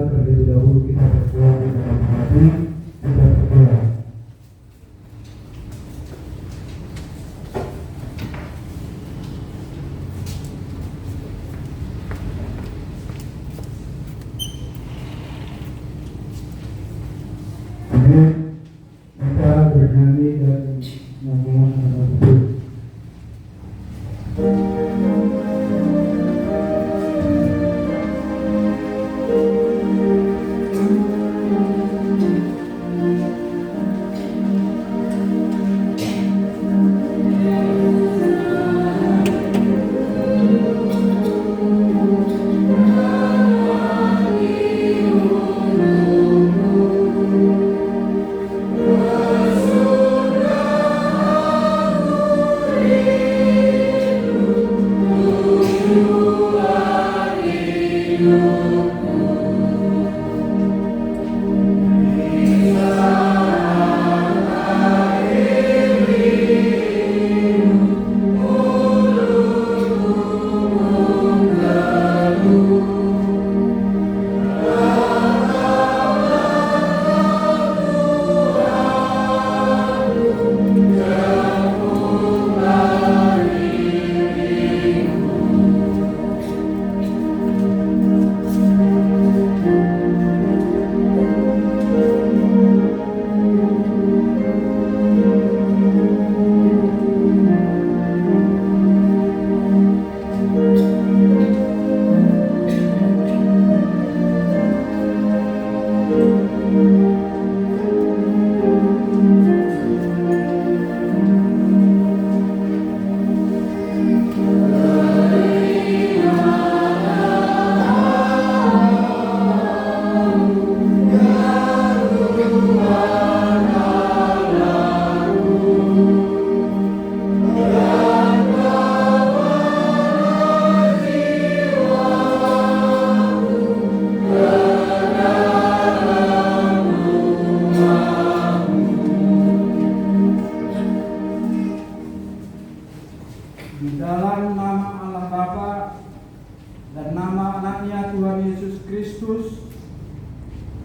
terlebih dahulu kita berdoa di dalam hati, kita berdoa. Kita bernyanyi dan memohon nama Tuhan. Di dalam nama Allah Bapa dan nama anaknya Tuhan Yesus Kristus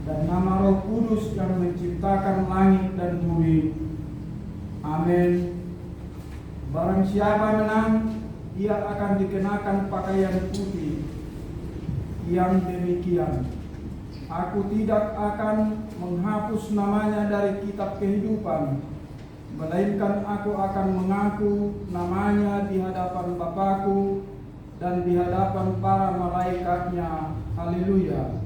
dan nama Roh Kudus yang menciptakan langit dan bumi. Amin. Barang siapa menang, ia akan dikenakan pakaian putih. Yang demikian, aku tidak akan menghapus namanya dari kitab kehidupan, melainkan aku akan mengaku namanya di hadapan Bapakku dan di hadapan para malaikatnya. Haleluya.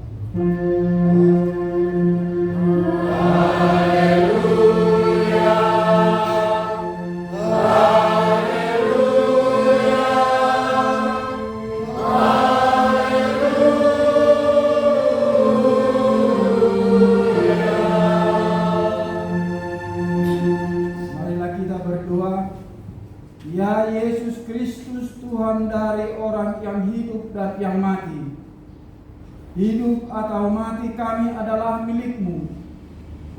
Ya Yesus Kristus, Tuhan dari orang yang hidup dan yang mati, hidup atau mati kami adalah milik-Mu.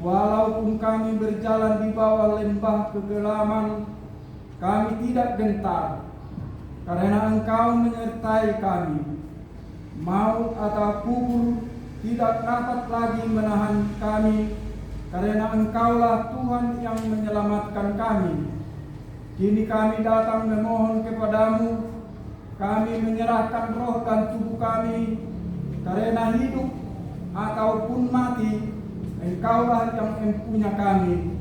Walaupun kami berjalan di bawah lembah kegelapan, kami tidak gentar, karena Engkau menyertai kami. Maut atau kubur tidak dapat lagi menahan kami, karena Engkaulah Tuhan yang menyelamatkan kami. Kini kami datang memohon kepadamu, kami menyerahkan roh dan tubuh kami, karena hidup ataupun mati, Engkaulah yang mempunyai kami.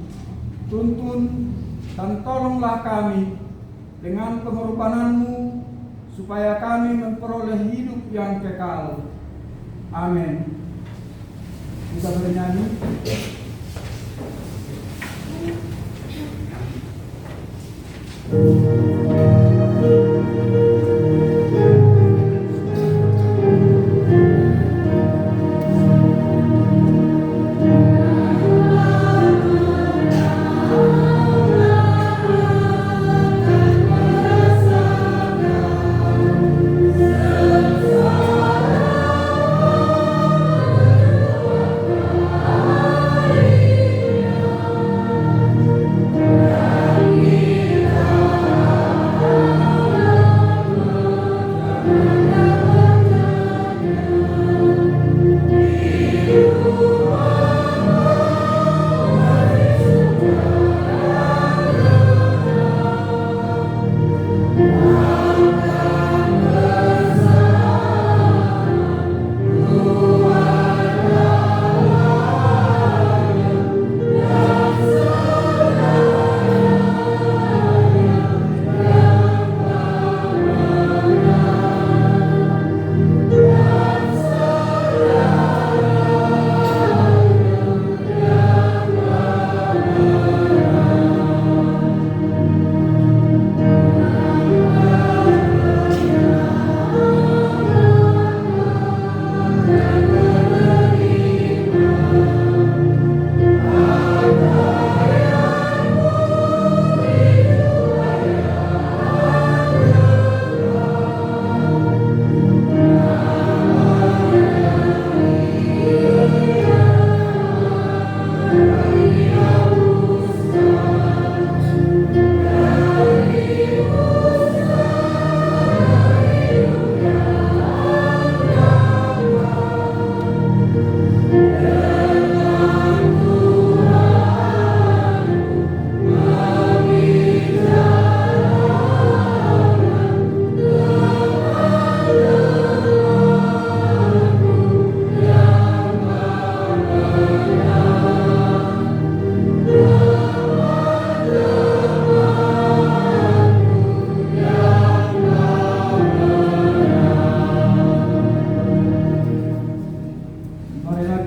Tuntun dan tolonglah kami dengan pengorbanan-Mu, supaya kami memperoleh hidup yang kekal. Amin. Kita bernyanyi.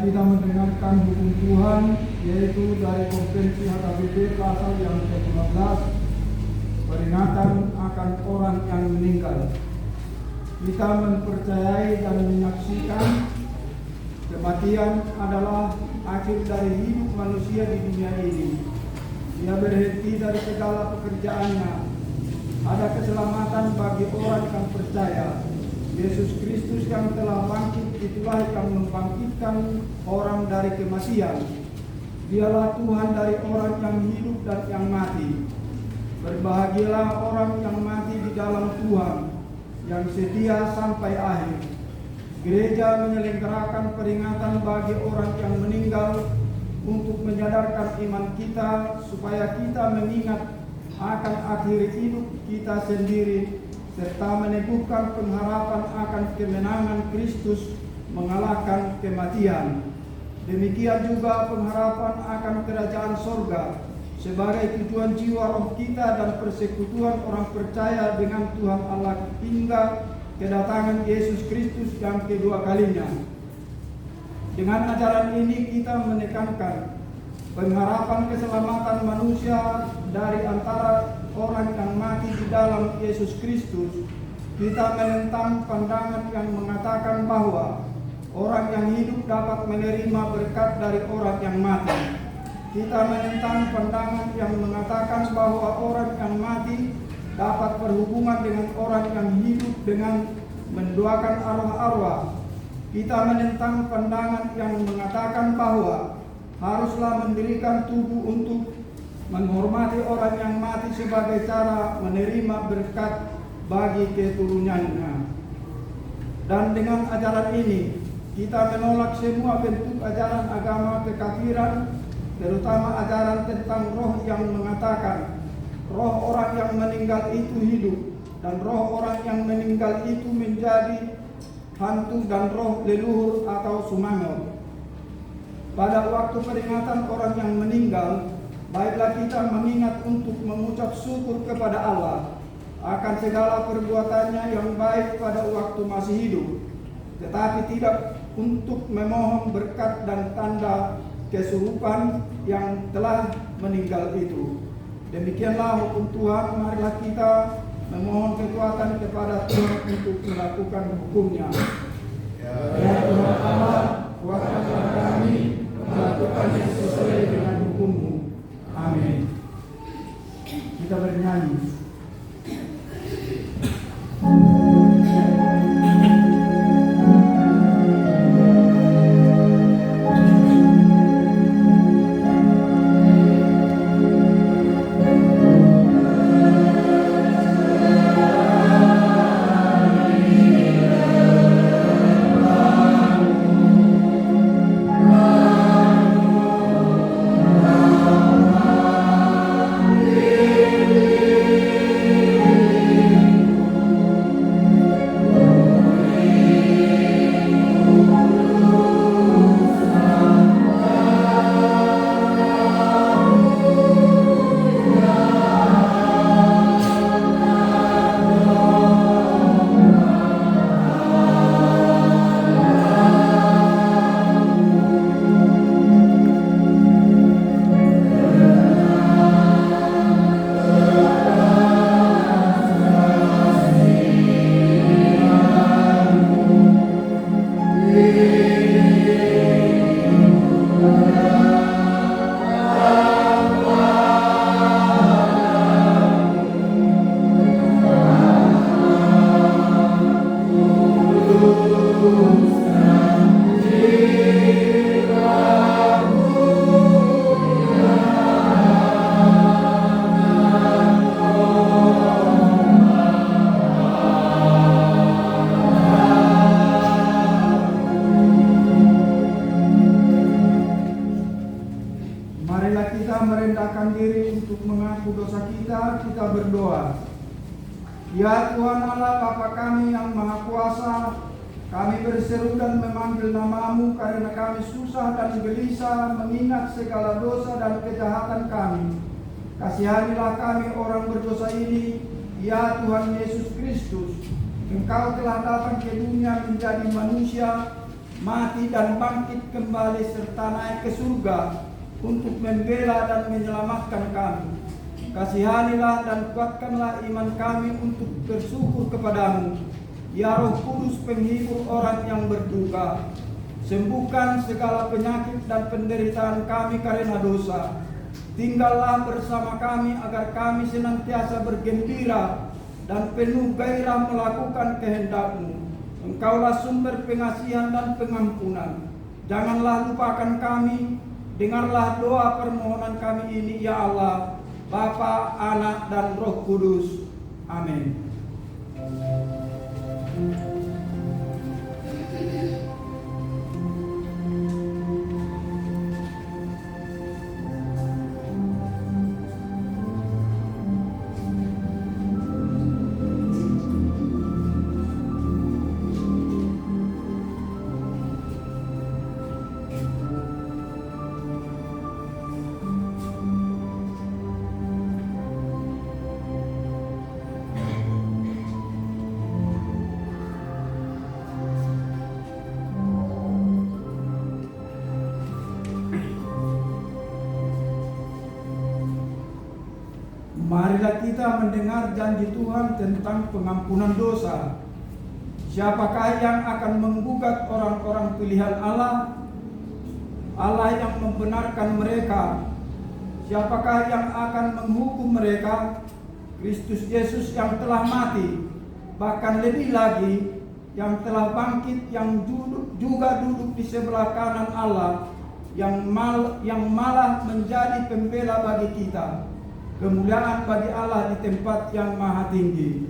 Mari kita mendengarkan hukum Tuhan, yaitu dari Konvensi HKBP pasal yang ke-15, peringatan akan orang yang meninggal. Kita mempercayai dan menyaksikan kematian adalah akhir dari hidup manusia di dunia ini. Ia berhenti dari segala pekerjaannya. Ada keselamatan bagi orang yang percaya. Yesus Kristus yang telah bangkit, itulah yang membangkitkan orang dari kematian. Dialah Tuhan dari orang yang hidup dan yang mati. Berbahagialah orang yang mati di dalam Tuhan, yang setia sampai akhir. Gereja menyelenggarakan peringatan bagi orang yang meninggal untuk menyadarkan iman kita, supaya kita mengingat akan akhir hidup kita sendiri, serta meneguhkan pengharapan akan kemenangan Kristus mengalahkan kematian. Demikian juga pengharapan akan kerajaan sorga sebagai tujuan jiwa roh kita dan persekutuan orang percaya dengan Tuhan Allah hingga kedatangan Yesus Kristus yang kedua kalinya. Dengan ajaran ini kita menekankan pengharapan keselamatan manusia dari antara orang yang mati di dalam Yesus Kristus. Kita menentang pandangan yang mengatakan bahwa orang yang hidup dapat menerima berkat dari orang yang mati. Kita menentang pandangan yang mengatakan bahwa orang yang mati dapat berhubungan dengan orang yang hidup dengan mendoakan arwah-arwah. Kita menentang pandangan yang mengatakan bahwa haruslah mendirikan tubuh untuk menghormati orang yang mati sebagai cara menerima berkat bagi keturunannya. Dan dengan ajaran ini, kita menolak semua bentuk ajaran agama kekafiran, terutama ajaran tentang roh yang mengatakan roh orang yang meninggal itu hidup, dan roh orang yang meninggal itu menjadi hantu dan roh leluhur atau sumangor. Pada waktu peringatan orang yang meninggal, baiklah kita mengingat untuk mengucap syukur kepada Allah akan segala perbuatannya yang baik pada waktu masih hidup, tetapi tidak untuk memohon berkat dan tanda kesurupan yang telah meninggal itu. Demikianlah hukum Tuhan. Marilah kita memohon kekuatan kepada Tuhan untuk melakukan hukumnya. Ya Tuhan Allah, kuatkanlah kami melakukannya sesuai dengan hukum-Mu. Amin. Kita bernyanyi. Ya Tuhan Allah Bapa kami yang Maha Kuasa, kami berseru dan memanggil nama-Mu karena kami susah dan gelisah mengingat segala dosa dan kejahatan kami. Kasihanilah kami orang berdosa ini, ya Tuhan Yesus Kristus. Engkau telah datang ke dunia menjadi manusia, mati dan bangkit kembali serta naik ke surga untuk membela dan menyelamatkan kami. Kasihanilah dan kuatkanlah iman kami untuk bersyukur kepadamu, ya Roh Kudus penghibur orang yang berduka. Sembuhkan segala penyakit dan penderitaan kami karena dosa. Tinggallah bersama kami agar kami senantiasa bergembira dan penuh gairah melakukan kehendak-Mu. Engkaulah sumber pengasihan dan pengampunan. Janganlah lupakan kami. Dengarlah doa permohonan kami ini, ya Allah, Bapa, Anak, dan Roh Kudus. Amin. Marilah kita mendengar janji Tuhan tentang pengampunan dosa. Siapakah yang akan menggugat orang-orang pilihan Allah? Allah yang membenarkan mereka. Siapakah yang akan menghukum mereka? Kristus Yesus yang telah mati, bahkan lebih lagi yang telah bangkit, yang juga duduk di sebelah kanan Allah, yang malah menjadi pembela bagi kita. Kemuliaan bagi Allah di tempat yang maha tinggi.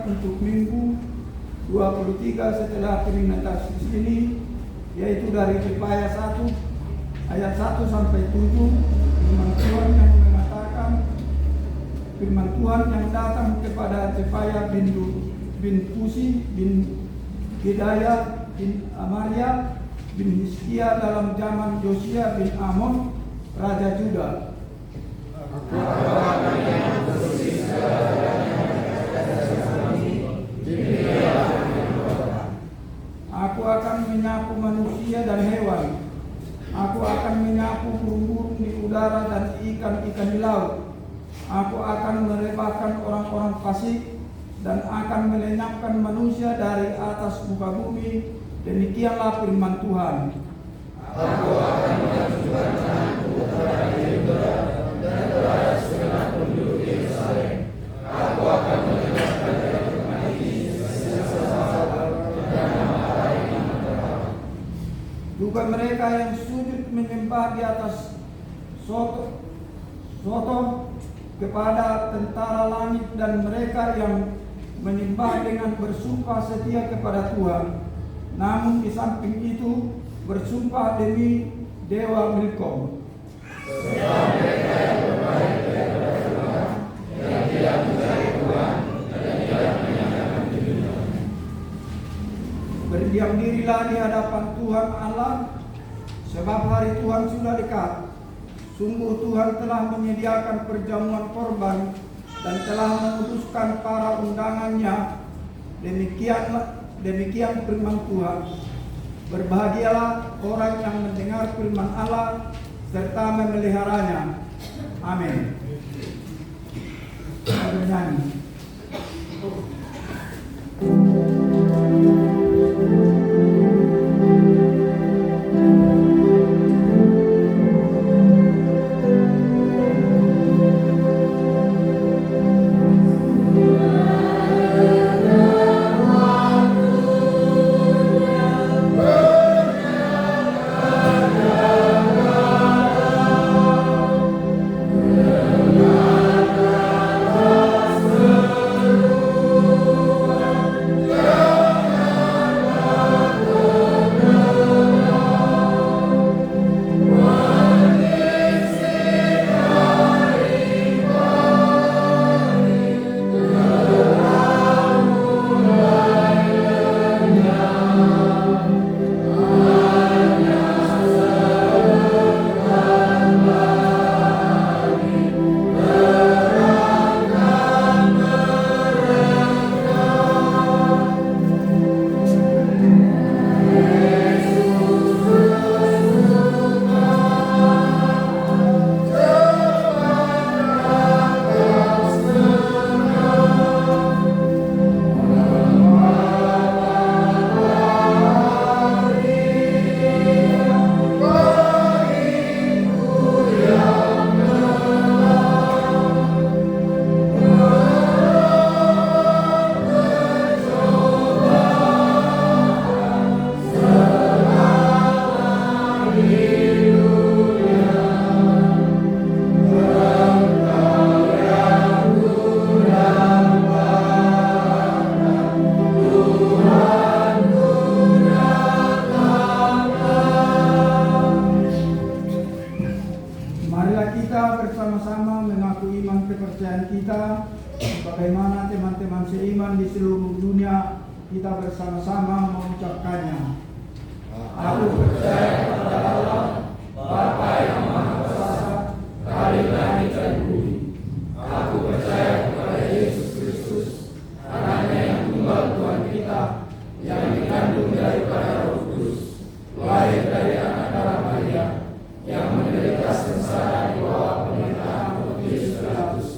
Untuk minggu 23 setelah Trinitatis ini, yaitu dari Jepaya 1 ayat 1 sampai 7. Firman Tuhan yang mengatakan, firman Tuhan yang datang kepada Jepaya bin Kusi bin Gedaya bin Amaria bin Hizkia dalam zaman Yosia bin Amon Raja Juda. manusia dan hewan. Aku akan menyapu burung-burung di udara dan ikan-ikan di laut. Aku akan merebahkan orang-orang fasik dan akan melenyapkan manusia dari atas muka bumi. Demikianlah firman Tuhan. Aku akan mengajukan tanganku kepada Yehuda dan kepada segenap penduduk Yerusalem. Aku akan menjelaskan dari firman ini sesat dan memarahi nama terhadap. Juga mereka yang sujud menyembah di atas soto kepada tentara langit dan mereka yang menyembah dengan bersumpah setia kepada Tuhan. Namun di samping itu bersumpah demi Dewa Milkom. Sebab mereka yang berbaik kepada Tuhan, yang tidak mencari Tuhan dan tidak menyangkakan dunia. Berdiam dirilah di hadapan Tuhan Allah, sebab hari Tuhan sudah dekat. Sungguh Tuhan telah menyediakan perjamuan korban dan telah memutuskan para undangannya. Demikian firman Tuhan. Berbahagialah orang yang mendengar firman Allah serta memeliharanya. Amin. Bernyanyi. bersama-sama mengaku iman kepercayaan kita, bagaimana teman-teman seiman di seluruh dunia kita bersama-sama mengucapkannya. Aku percaya kepada Allah, Bapa yang Maha Kuasa, Khalid langit dan bumi. Aku percaya kepada Yesus Kristus, anaknya yang tunggal Tuhan kita, yang dikandung daripada Roh Kudus, lahir dari anak darah Maria, yang menderita sengsara di bawah pemerintahan Pontius Pilatus,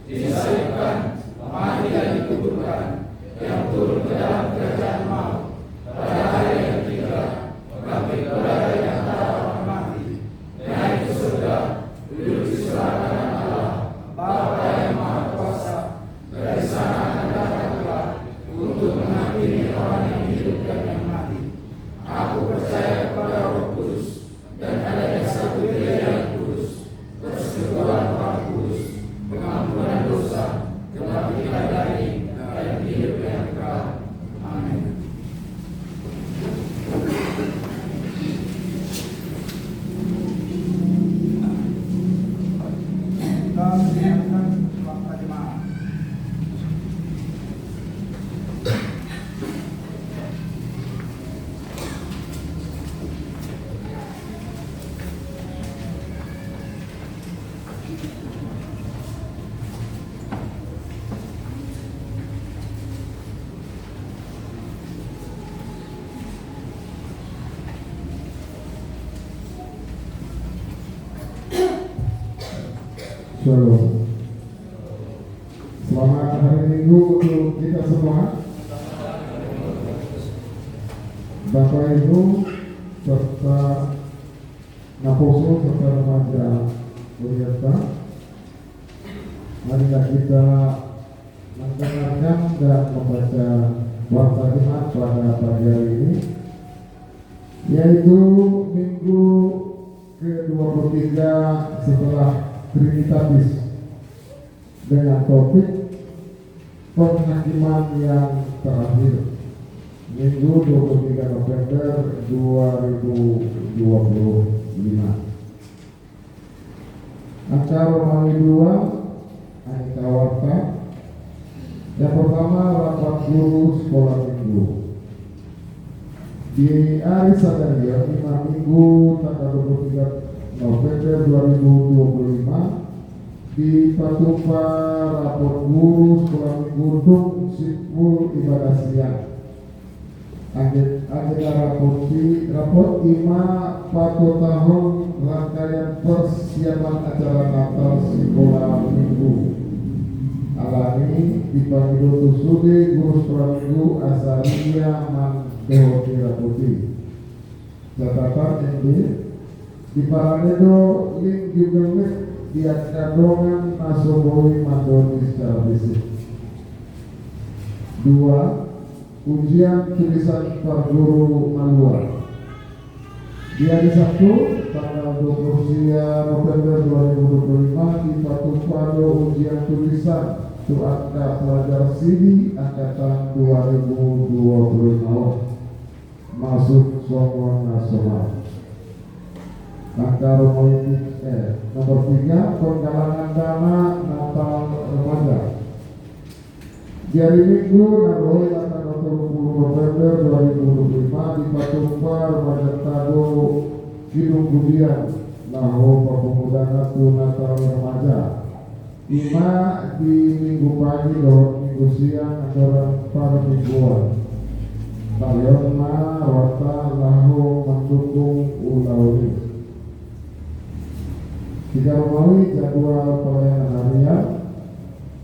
disalibkan, mati dan dikuburkan, yang turun ke dalam kerajaan maut, pada hari yang ketiga bangkit kembali dari antara orang mati, naik ke surga, duduk di sebelah kanan Allah, Bapa yang Maha Kuasa. Dari sana akan datang pula untuk menghakimi orang yang hidup dan yang mati. Aku percaya kepada Roh Kudus dan adanya satu Gereja yang kudus, persekutuan Roh Kudus, pengampunan dosa, kebangkitan dari dan hidup yang kekal. Shalom. Selamat hari Minggu untuk kita semua. Bapak Ibu serta Naposo serta remaja Muriata, marilah kita mendengarkan dan membaca warta Jumat pada pagi hari ini, yaitu Minggu ke-23 setelah Trinitatis, dengan topik penghakiman yang terakhir, Minggu 23 November 2025. Angka Romawi 2, angka warta. Yang pertama, rapat guru sekolah minggu. Di hari Sadaria, 5 Minggu tanggal 23 November 2025, di Patupa rapor guru sekolah minggu untuk sipul ibadah siang. Agenda rapor 5 Patu tahun rangkaian persiapan acara Natal sekolah minggu. Alami dipanggil Sude guru sekolah minggu Azaria Mandewira Putih. Catatan MD di Paranedo link Google Meet diakadongan Nasoboi Mandoni secara fisik. 2. Ujian tulisan per guru Malua. Di hari Sabtu tanggal 20 November 2025 di Patupado ujian tulisan Suaka Pelajar Sidi Angkatan 2025 masuk Songon Nasional. Angka Romawi nomor 3, penggalangan dana Natal remaja. Di hari Minggu Naroi tanggal 20 November 2025 di Patupa Remaja Tago Kidung Budian Laho Pemuda Natal remaja. 5 di Minggu pagi dan Minggu siang adalah para mingguan. Talion Warta Laho mendukung Ulauli. 3 Romawi jadwal pelayanan harian.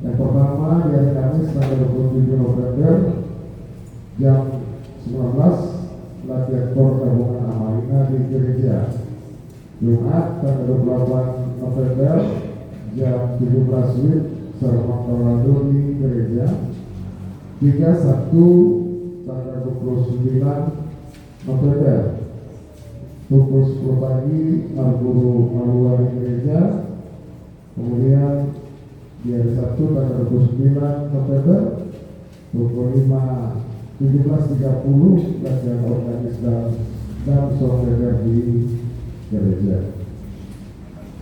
Yang pertama di hari Kamis tanggal 27 November jam 19 latihan kor gabungan Amalina di gereja. Jumat tanggal 28 November jam 17 WIB serta Colorado di gereja. 3 Sabtu tanggal 29 November pukul 10 pagi Marguru Malua di gereja. Kemudian di hari Sabtu tanggal 29 November pukul 17.30 latihan organis dan sosial di gereja.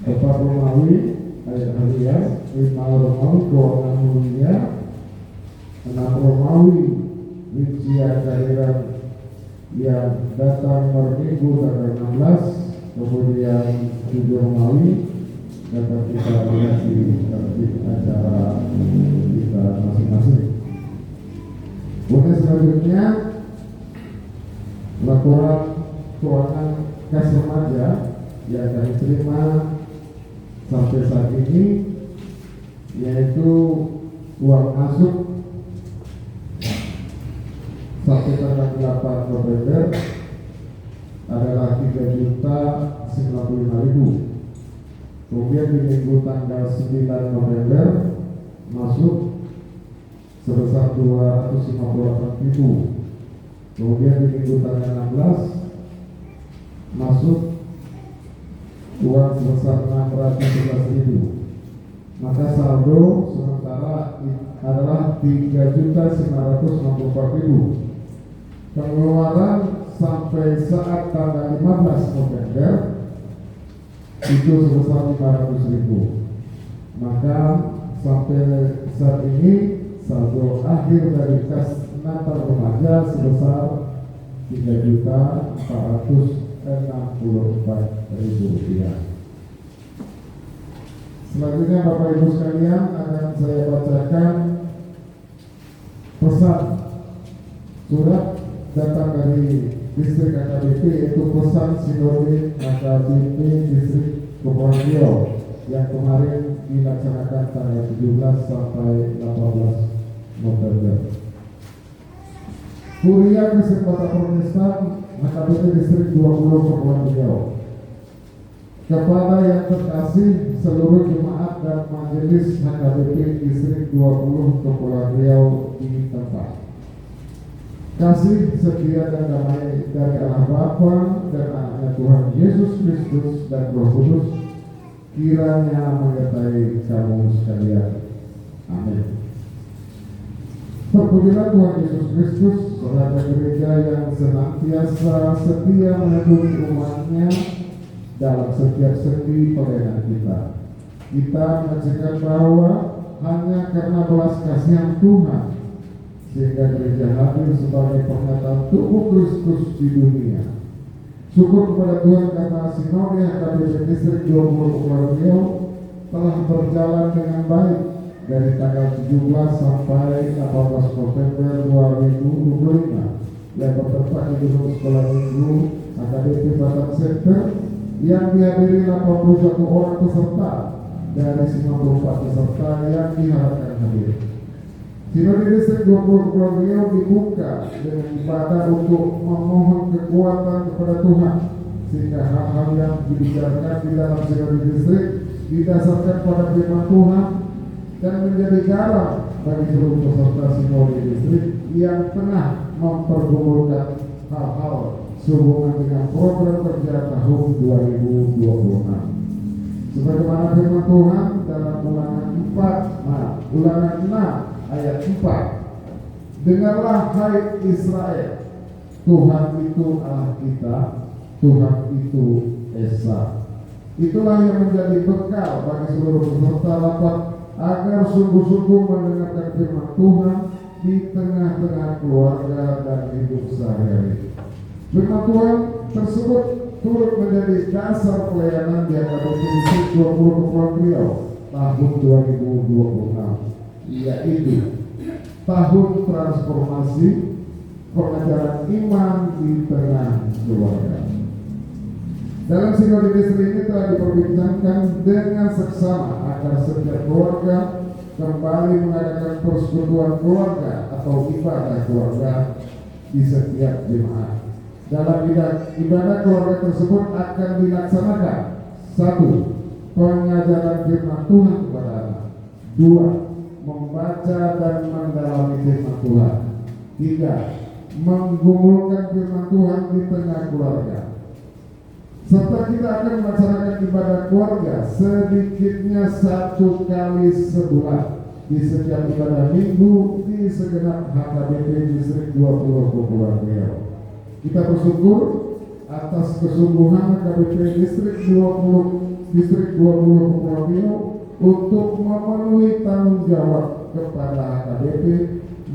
4 Romawi ayat harian, 5 Romawi keuangan mulia, 6 Romawi rincian kehadiran yang datang per minggu tanggal 16, kemudian 7 Romawi dapat kita lihat di tertib acara kita masing-masing. Kemudian selanjutnya laporan keuangan kas remaja yang kami terima sampai saat ini, yaitu uang masuk sampai tanggal 8 November adalah 3.095.000. Kemudian di minggu tanggal 9 November masuk sebesar 258.000. Kemudian di minggu tanggal 16 masuk uang sebesar 611.000. Maka saldo sementara adalah 3.964.000. Pengeluaran sampai saat tanggal 15 November itu sebesar 500.000. Maka sampai saat ini saldo akhir dari kas Natal remaja sebesar 3.464.000 rupiah. Selanjutnya Bapak Ibu sekalian akan saya bacakan pesan surat datang dari distrik AKBP, yaitu pesan Sinode AKBP distrik Kepulauan Riau yang kemarin dilaksanakan tanggal 17 sampai 18 November. Kuria Kesempatan Protestan HKBP Distrik 20 Kepulauan Riau. Kepada yang terkasih seluruh jemaat dan majelis HKBP Distrik 20 Kepulauan Riau di tempat. Kasih setia dan damai dari Allah Bapa dan Anaknya Tuhan Yesus Kristus dan Roh Kudus kiranya menyertai kamu sekalian. Amin. Terpujilah Tuhan Yesus Kristus, Raja Gereja yang senantiasa setia melindungi umatnya dalam setiap sendi pelayanan kita. Kita menyaksikan bahwa hanya karena belas kasihan Tuhan sehingga gereja hadir sebagai pernyataan tubuh Kristus di dunia. Syukur kepada Tuhan karena Sinode HKBP Distrik 20 Kepulauan Riau telah berjalan dengan baik dari tanggal 17 sampai 18 November 2025 yang bertempat di Gedung Sekolah Minggu HKBP Batam Center yang dihadiri 81 orang peserta dari 94 peserta yang diharapkan hadir. Sinode Distrik 20 Kepulauan Riau dibuka dengan ibadah untuk memohon kekuatan kepada Tuhan sehingga hal-hal yang dibicarakan di dalam Sinode Distrik didasarkan pada firman Tuhan dan menjadi garam bagi seluruh peserta Sinode Distrik yang tengah mempergumulkan hal-hal sehubungan dengan program kerja tahun 2026. Sebagaimana firman Tuhan dalam Ulangan 6 ayat 4. Dengarlah hai Israel, Tuhan itu Allah kita, Tuhan itu Esa. Itulah yang menjadi bekal bagi seluruh peserta rapat agar sungguh-sungguh mendengarkan firman Tuhan di tengah-tengah keluarga dan hidup sehari-hari. Firman Tuhan tersebut turut menjadi dasar pelayanan di HKBP Distrik 20 Kepulauan Riau tahun 2026, yaitu tahun transformasi pengajaran iman di tengah keluarga. Dalam Sinode Distrik ini telah diperbincangkan dengan seksama agar setiap keluarga kembali mengadakan persekutuan keluarga atau ibadah keluarga di setiap jemaat. Dalam ibadah keluarga tersebut akan dilaksanakan 1. Pengajaran firman Tuhan kepada anak. 2. Membaca dan mendalami firman Tuhan. 3. Menggumulkan firman Tuhan di tengah keluarga. Serta kita akan melaksanakan ibadah keluarga sedikitnya 1 kali sebulan di setiap ibadah minggu di segenap HKBP Distrik 20 Kepulauan Riau. Kita bersyukur atas kesungguhan HKBP Distrik 20 Kepulauan Riau untuk memenuhi tanggung jawab kepada HKBP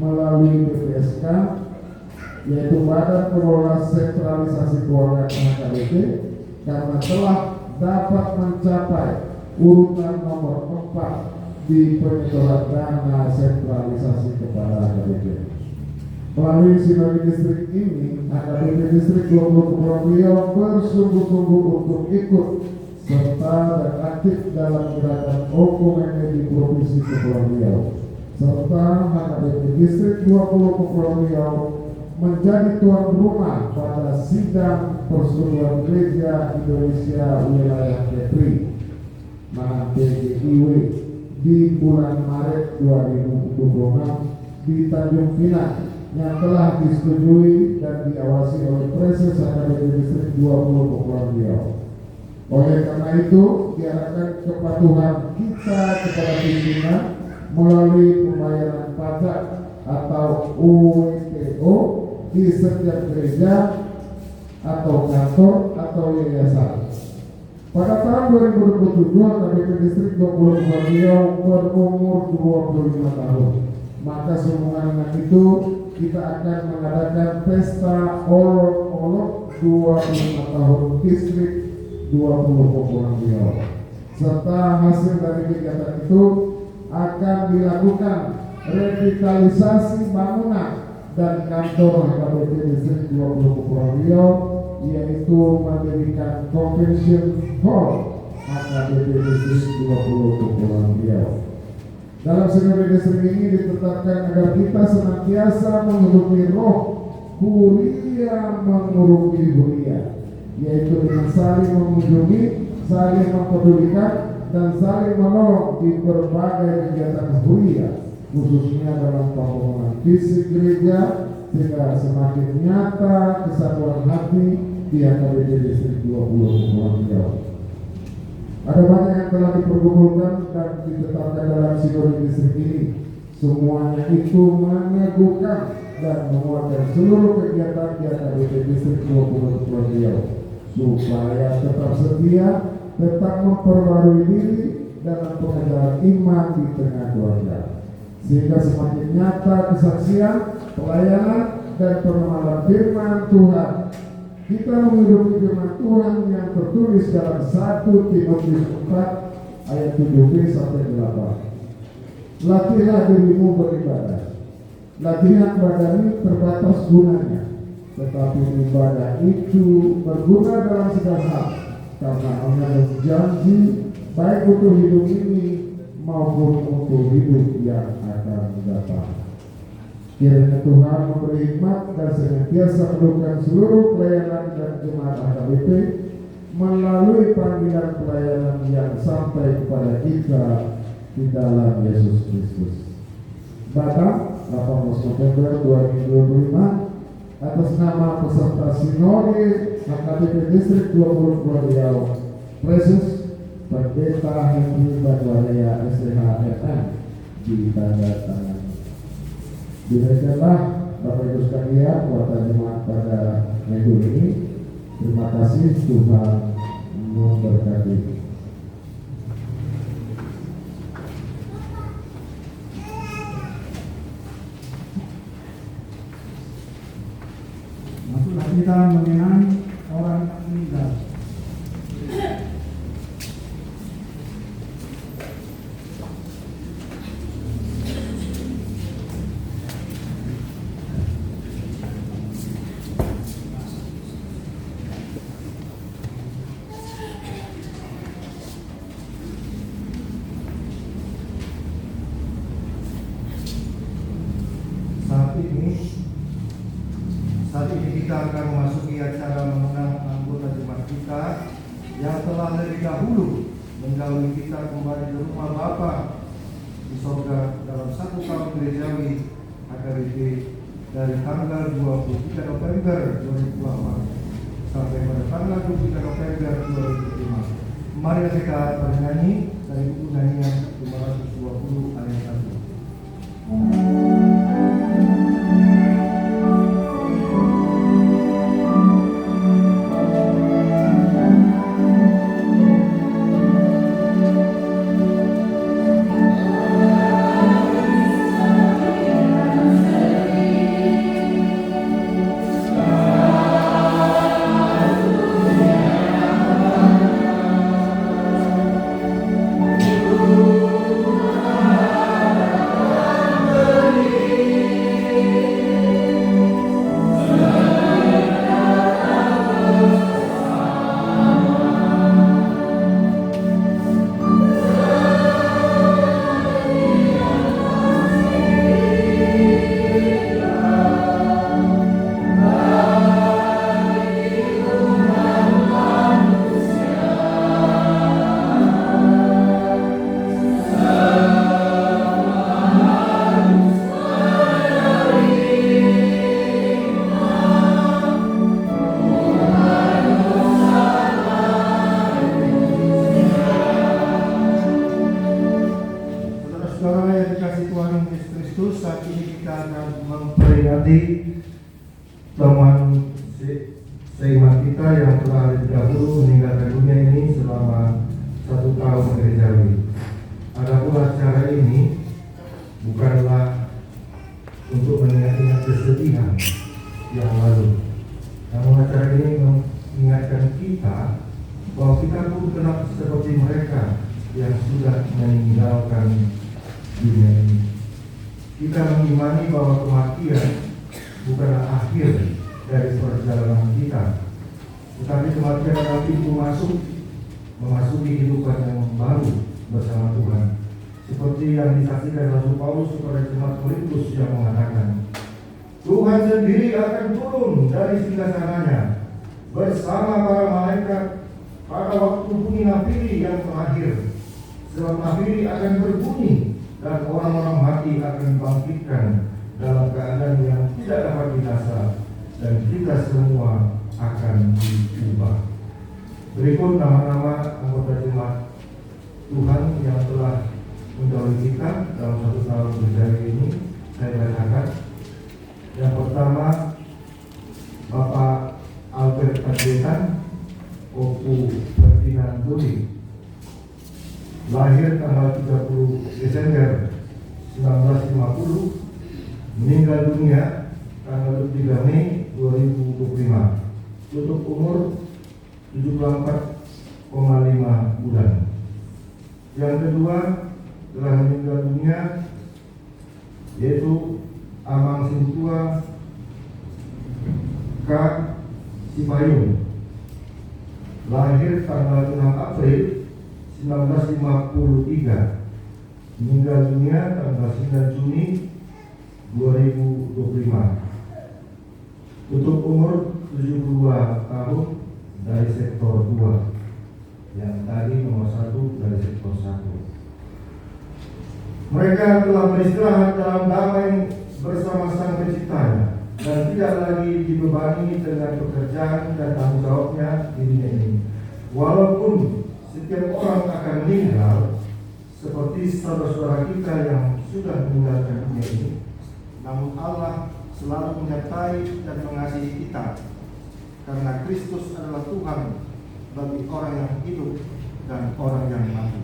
melalui BPSK, yaitu Badan Pengelola Sentralisasi Keuangan HKBP, karena telah dapat mencapai urutan nomor 4 di penyetoran dana sentralisasi kepada HKBP. Melalui Sinode Distrik ini, HKBP Distrik 20 Kepulauan Riau bersungguh-sungguh untuk ikut serta dan aktif dalam gerakan Okomene di Provinsi Kepulauan Riau, serta HKBP Distrik 20 Kepulauan Riau menjadi tuan rumah pada sidang Persekutuan Gereja Indonesia Wilayah Kepri (PGIW) di bulan Maret 2026 di Tanjung Pinang yang telah disetujui dan diawasi oleh Presiden HKBP Distrik 20 Kepulauan Riau. Oleh karena itu, diharapkan kepatuhan kita kepada pimpinan melalui pembayaran pajak atau UWPO di setiap gereja atau kantor atau yayasan. Pada tahun 2027, HKBP Distrik 20 Kepulauan Riau berumur 25 tahun. Maka sehubungan dengan itu, kita akan mengadakan pesta olok-olok 25 tahun Distrik 20 Kepulauan Riau. Serta hasil dari kegiatan itu akan dilakukan revitalisasi bangunan dan kantor HKBP Distrik 20 Kepulauan Riau, yaitu mendirikan convention hall HKBP Distrik 20 Kepulauan Riau. Dalam sinode distrik ini ditetapkan agar kita senantiasa menghubungi roh Huria menguruki Huria, yaitu dengan saling mengunjungi, saling mempedulikan, dan saling menolong di berbagai kegiatan Huria, khususnya dalam pembangunan fisik gereja, sehingga semakin nyata kesatuan hati di HKBP Distrik 20 Kepulauan Riau. Ada banyak yang telah dipergumulkan dan ditetapkan dalam sinode distrik ini. Semuanya itu meneguhkan dan menguatkan seluruh kegiatan di HKBP Distrik 20 Kepulauan Riau, supaya tetap setia, tetap memperbarui diri dalam pengajaran iman di tengah keluarga, sehingga semakin nyata kesaksian, pelayanan, dan pengenalan firman Tuhan. Kita menghidupi firman Tuhan yang tertulis dalam 1 Timotius 4 ayat 7b sampai 8. Latihlah dirimu beribadah. Latihan badani terbatas gunanya, tetapi ibadah itu berguna dalam segala hal, karena mengandung janji baik untuk hidup ini maupun untuk hidup yang akan datang. Kiranya Tuhan memberi hikmat dan senantiasa mendukung seluruh pelayanan dan jemaat HKBP melalui panggilan pelayanan yang sampai kepada kita di dalam Yesus Kristus. Batam, 18 November 2025, atas nama peserta Sinode HKBP Distrik 20 Kepulauan Riau, Presus Pendeta Henry Badwaria SDH-FM ditanda tangan. Demikianlah Bapak Ibu sekalian kuota jemaat pada minggu ini. Terima kasih, Tuhan memberkati. Masuklah kita mengenang orang yang meninggal. Saat ini kita akan memasuki acara mengenang anggota jemaat kita yang telah lebih dahulu mendahului kita kembali ke rumah Bapa di sorga dalam 1 tahun gerejawi HKBP dari tanggal 23 November 2024 sampai pada tanggal 23 November 2005. Mari kita bernyanyi dari buku nyanyian 520 ayat 1. Teman seiman kita yang telah lebih dahulu meninggalkan dunia ini selama 1 tahun gerejawi. Adapun acara ini bukanlah untuk mengingat-ingat kesedihan yang lalu, namun acara ini mengingatkan kita bahwa kita pun telah seperti mereka yang sudah meninggalkan dunia ini. Kita mengimani bahwa kematian bukanlah akhir dari perjalanan kita, tetapi kematian adalah pintu masuk memasuki kehidupan yang baru bersama Tuhan. Seperti yang disaksikan Rasul Paulus kepada jemaat Korintus yang mengatakan, Tuhan sendiri akan turun dari singgasananya bersama para malaikat pada waktu bunyi nafiri yang terakhir. Sebab nafiri akan berbunyi dan orang-orang mati akan dibangkitkan dalam keadaan yang tidak dapat binasa, dan kita semua akan diubah. Berikut nama-nama anggota jemaat Tuhan yang telah mendahului kita dalam 1 tahun berjaya ini. Saya bacakan. Yang pertama, Bapak Albert Panjaitan, Opu Ferdinand Duli, lahir tanggal 30 Desember 1950, meninggal dunia tanggal 3 Mei 2025, tutup umur 74,5 bulan. Yang kedua telah meninggal dunia yaitu Amang Sintua K. Sipayung, lahir tanggal 6 April 1953, meninggal dunia tanggal 9 Juni 2025, tutup umur 72 tahun dari sektor 2, yang tadi nomor 1 dari sektor 1. Mereka telah beristirahat dalam damai bersama Sang Penciptanya dan tidak lagi dibebani dengan pekerjaan dan tanggung jawabnya di dunia ini. Walaupun setiap orang akan meninggal, seperti saudara-saudara kita yang sudah meninggalkan dunia ini, namun Allah selalu menyertai dan mengasihi kita, karena Kristus adalah Tuhan bagi orang yang hidup dan orang yang mati.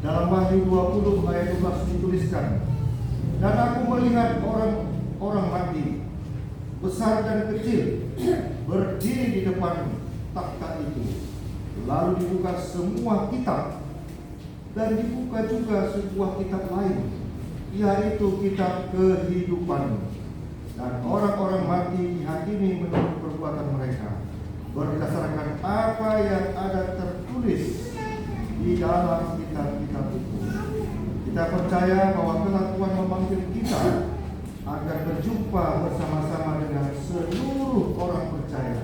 Dalam Wahyu 20 ayat 12 dituliskan, dan aku melihat orang mati, besar dan kecil, berdiri di depan takhta itu. Lalu dibuka semua kitab, dan dibuka juga sebuah kitab lain, yaitu kitab kehidupan. Dan orang-orang mati dihakimi menurut perbuatan mereka, berdasarkan apa yang ada tertulis di dalam kitab-kitab itu. Kita percaya bahwa telah Tuhan memanggil kita agar berjumpa bersama-sama dengan seluruh orang percaya.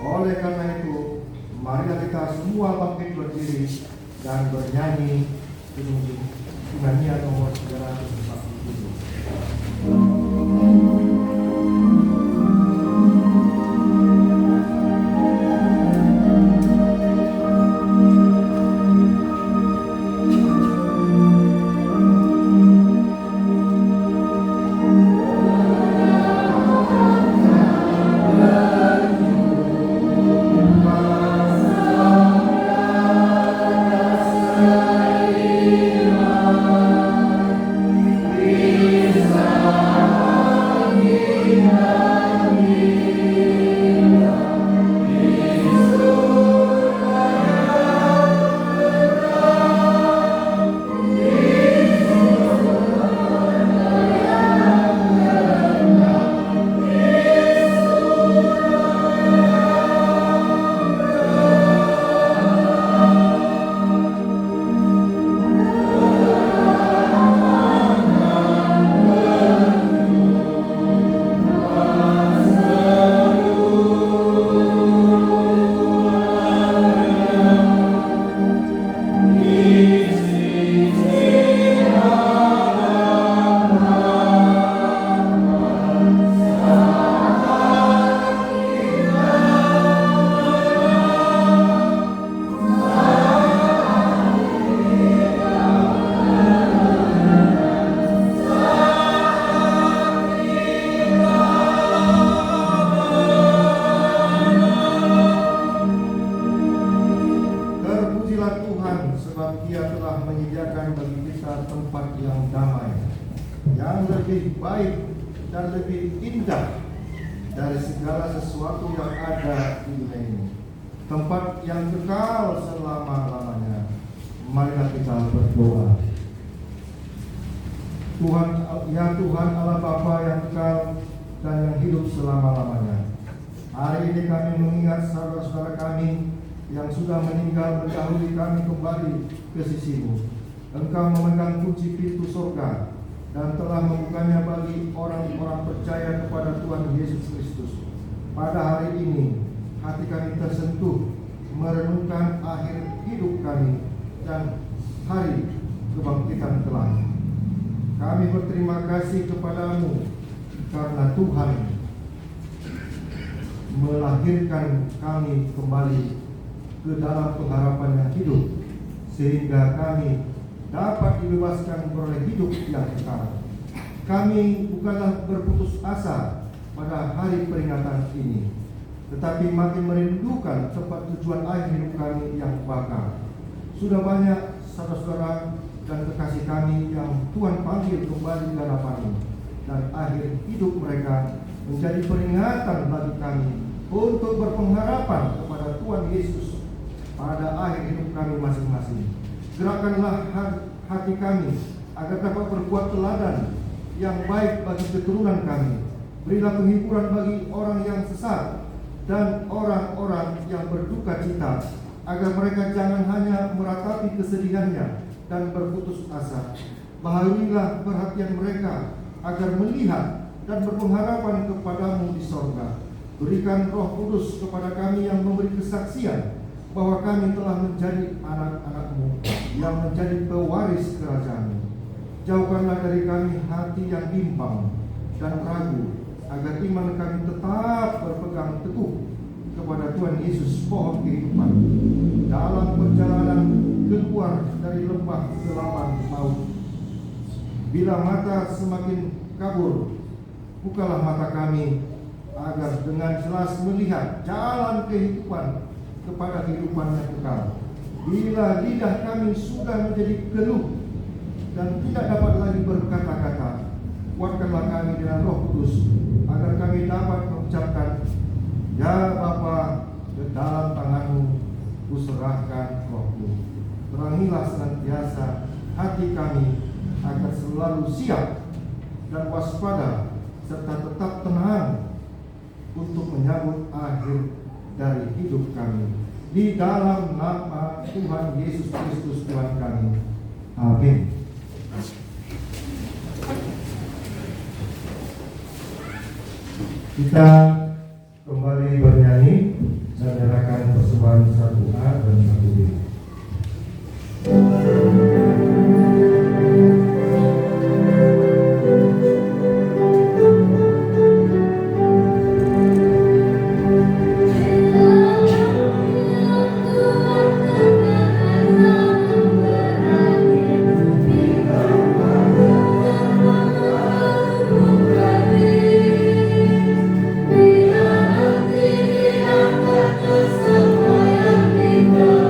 Oleh karena itu, marilah kita semua bangkit berdiri dan bernyanyi nyanyian nomor 347. dari segala sesuatu yang ada di dunia ini, tempat yang kekal selama-lamanya. Marilah kita berdoa. Tuhan, ya Tuhan Allah Bapa yang kekal dan yang hidup selama-lamanya, hari ini kami mengingat saudara-saudara kami yang sudah meninggal mendahului kami kembali ke sisi-Mu. Engkau memegang kunci pintu surga dan telah membukanya bagi orang-orang percaya kepada Tuhan Yesus Kristus. Pada hari ini hati kami tersentuh merenungkan akhir hidup kami dan hari kebangkitan kelak. Kami berterima kasih kepadamu karena Tuhan melahirkan kami kembali ke dalam pengharapan yang hidup, sehingga kami dapat dibebaskan beroleh hidup yang kekal. Kami bukanlah berputus asa pada hari peringatan ini, tetapi makin merindukan tempat tujuan akhir hidup kami yang bakal. Sudah banyak saudara-saudara dan kekasih kami yang Tuhan panggil kembali ke hadapan-Mu, dan akhir hidup mereka menjadi peringatan bagi kami untuk berpengharapan kepada Tuhan Yesus pada akhir hidup kami masing-masing. Gerakkanlah hati kami agar dapat berbuat teladan yang baik bagi keturunan kami. Berilah penghiburan bagi orang yang sesat dan orang-orang yang berduka cita, agar mereka jangan hanya meratapi kesedihannya dan berputus asa. Bahagialah perhatian mereka agar melihat dan berpengharapan kepadamu di sorga. Berikan Roh Kudus kepada kami yang memberi kesaksian bahwa kami telah menjadi anak-anak-Mu yang menjadi pewaris kerajaan-Mu. Jauhkanlah dari kami hati yang bimbang dan ragu, agar iman kami tetap berpegang teguh kepada Tuhan Yesus, pohon kehidupan, dalam perjalanan keluar dari lembah kegelapan maut. Bila mata semakin kabur, bukalah mata kami agar dengan jelas melihat jalan kehidupan kepada kehidupan yang kekal. Bila lidah kami sudah menjadi keluh dan tidak dapat lagi berkata-kata, kuatkanlah kami dengan Roh Kudus agar kami dapat mengucapkan, ya Bapa, ke dalam tangan-Mu kuserahkan rohku. Terangilah senantiasa hati kami agar selalu siap dan waspada serta tetap tenang untuk menyambut akhir dari hidup kami. Di dalam nama Tuhan Yesus Kristus Tuhan kami. Amin. Kita kembali bernyanyi dan menyerahkan persembahan 1A dan 1B. Semua yang tinggal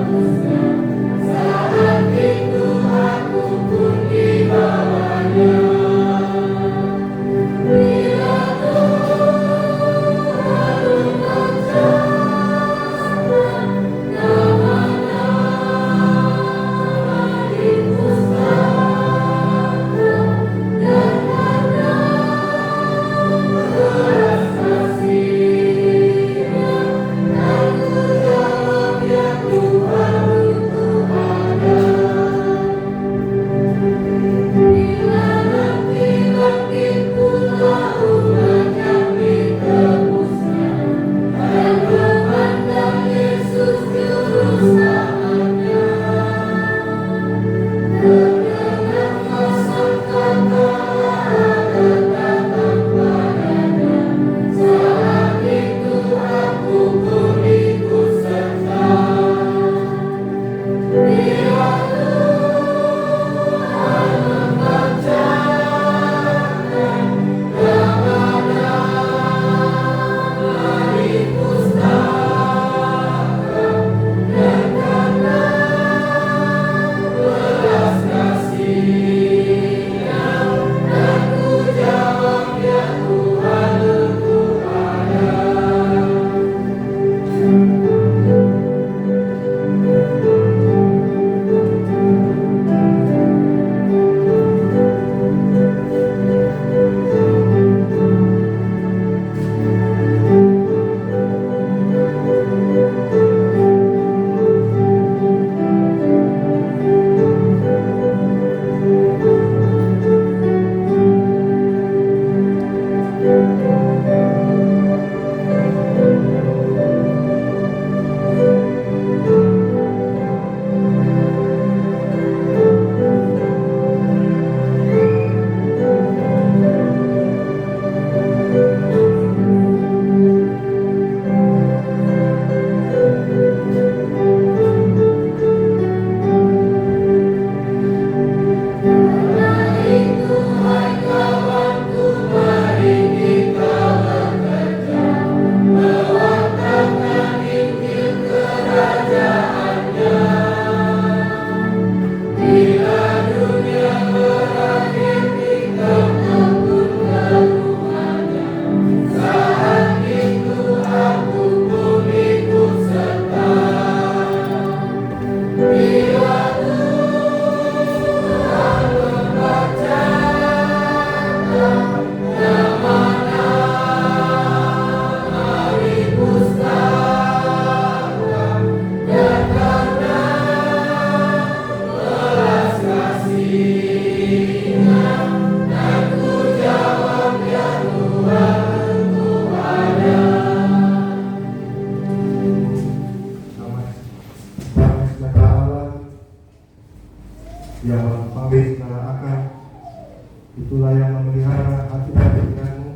Itulah yang memelihara hati dan pikiranmu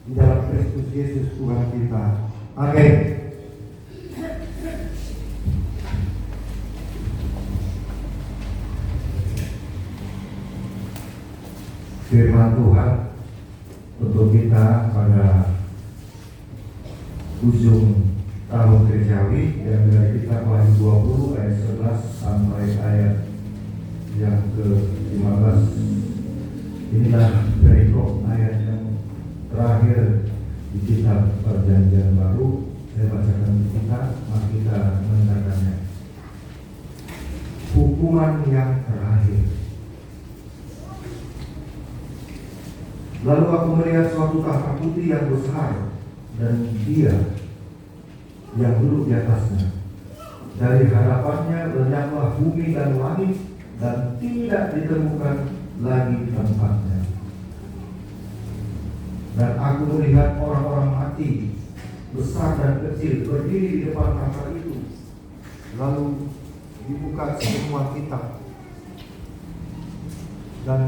di dalam Kristus Yesus Tuhan kita. Amin. Firman Tuhan untuk kita pada ujung tahun Gerejawi yang dari kitab Wahyu 20 ayat 11 sampai ayat yang ke-15. Inilah perikop ayat yang terakhir di kitab Perjanjian Baru. Saya bacakan untuk kita, mari kita mendengarkannya. Hukuman yang terakhir. Lalu aku melihat suatu tahta putih yang besar, dan Dia yang duduk di atasnya. Dari hadapannya lenyaplah bumi dan langit, dan tidak ditemukan lagi tempatnya. Dan aku melihat orang-orang mati, besar dan kecil, berdiri di depan tahta itu. Lalu dibuka semua kitab, dan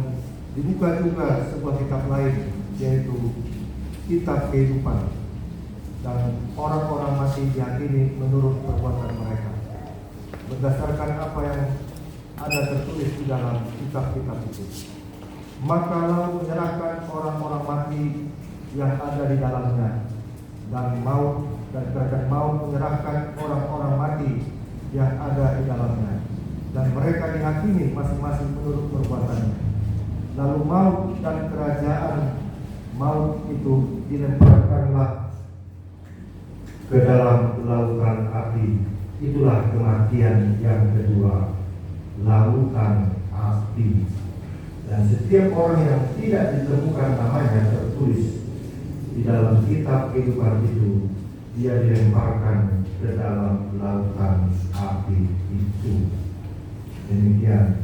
dibuka juga sebuah kitab lain, yaitu kitab kehidupan. Dan orang-orang mati diyakini menurut perbuatan mereka, berdasarkan apa yang ada tertulis di dalam kitab-kitab itu. Maka lalu menyerahkan orang-orang mati yang ada di dalamnya, dan kerajaan maut menyerahkan orang-orang mati yang ada di dalamnya, dan mereka dihakimi masing-masing menurut perbuatannya. Lalu maut dan kerajaan maut itu dilemparkanlah ke dalam lautan api. Itulah kematian yang kedua, lautan api. Dan setiap orang yang tidak ditemukan namanya tertulis di dalam kitab kehidupan itu, dia dilemparkan ke dalam lautan api itu. Demikian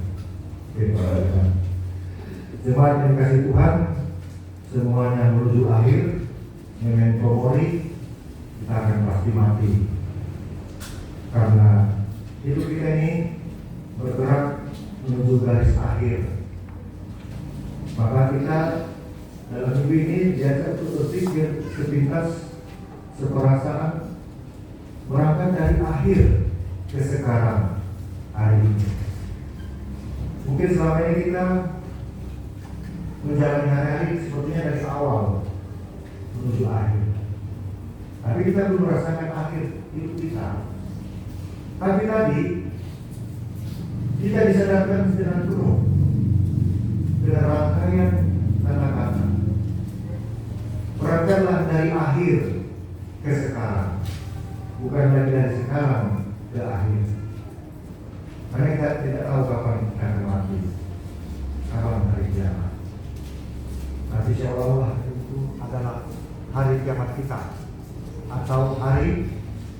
firman. Jemaat yang dikasihi Tuhan, semuanya menuju akhir. Memento mori, kita akan pasti mati. Karena hidup kita ini bergerak menuju garis akhir. Maka kita dalam hidup ini biasa untuk berpikir sepintas, seperasaan, berangkat dari akhir ke sekarang, hari ini. Mungkin selama ini kita menjalani hari-hari sepertinya dari awal menuju akhir, tapi kita belum merasakan akhir hidup kita. Tapi tadi kita disadarkan dengan penuh dengan rangkaian kata-kata. Berangkatlah dari akhir ke sekarang, bukan lagi dari sekarang ke akhir. Karena kita tidak tahu kapan kita akan mati, kapan hari kiamat. Nanti insyaallah itu adalah hari kiamat kita atau hari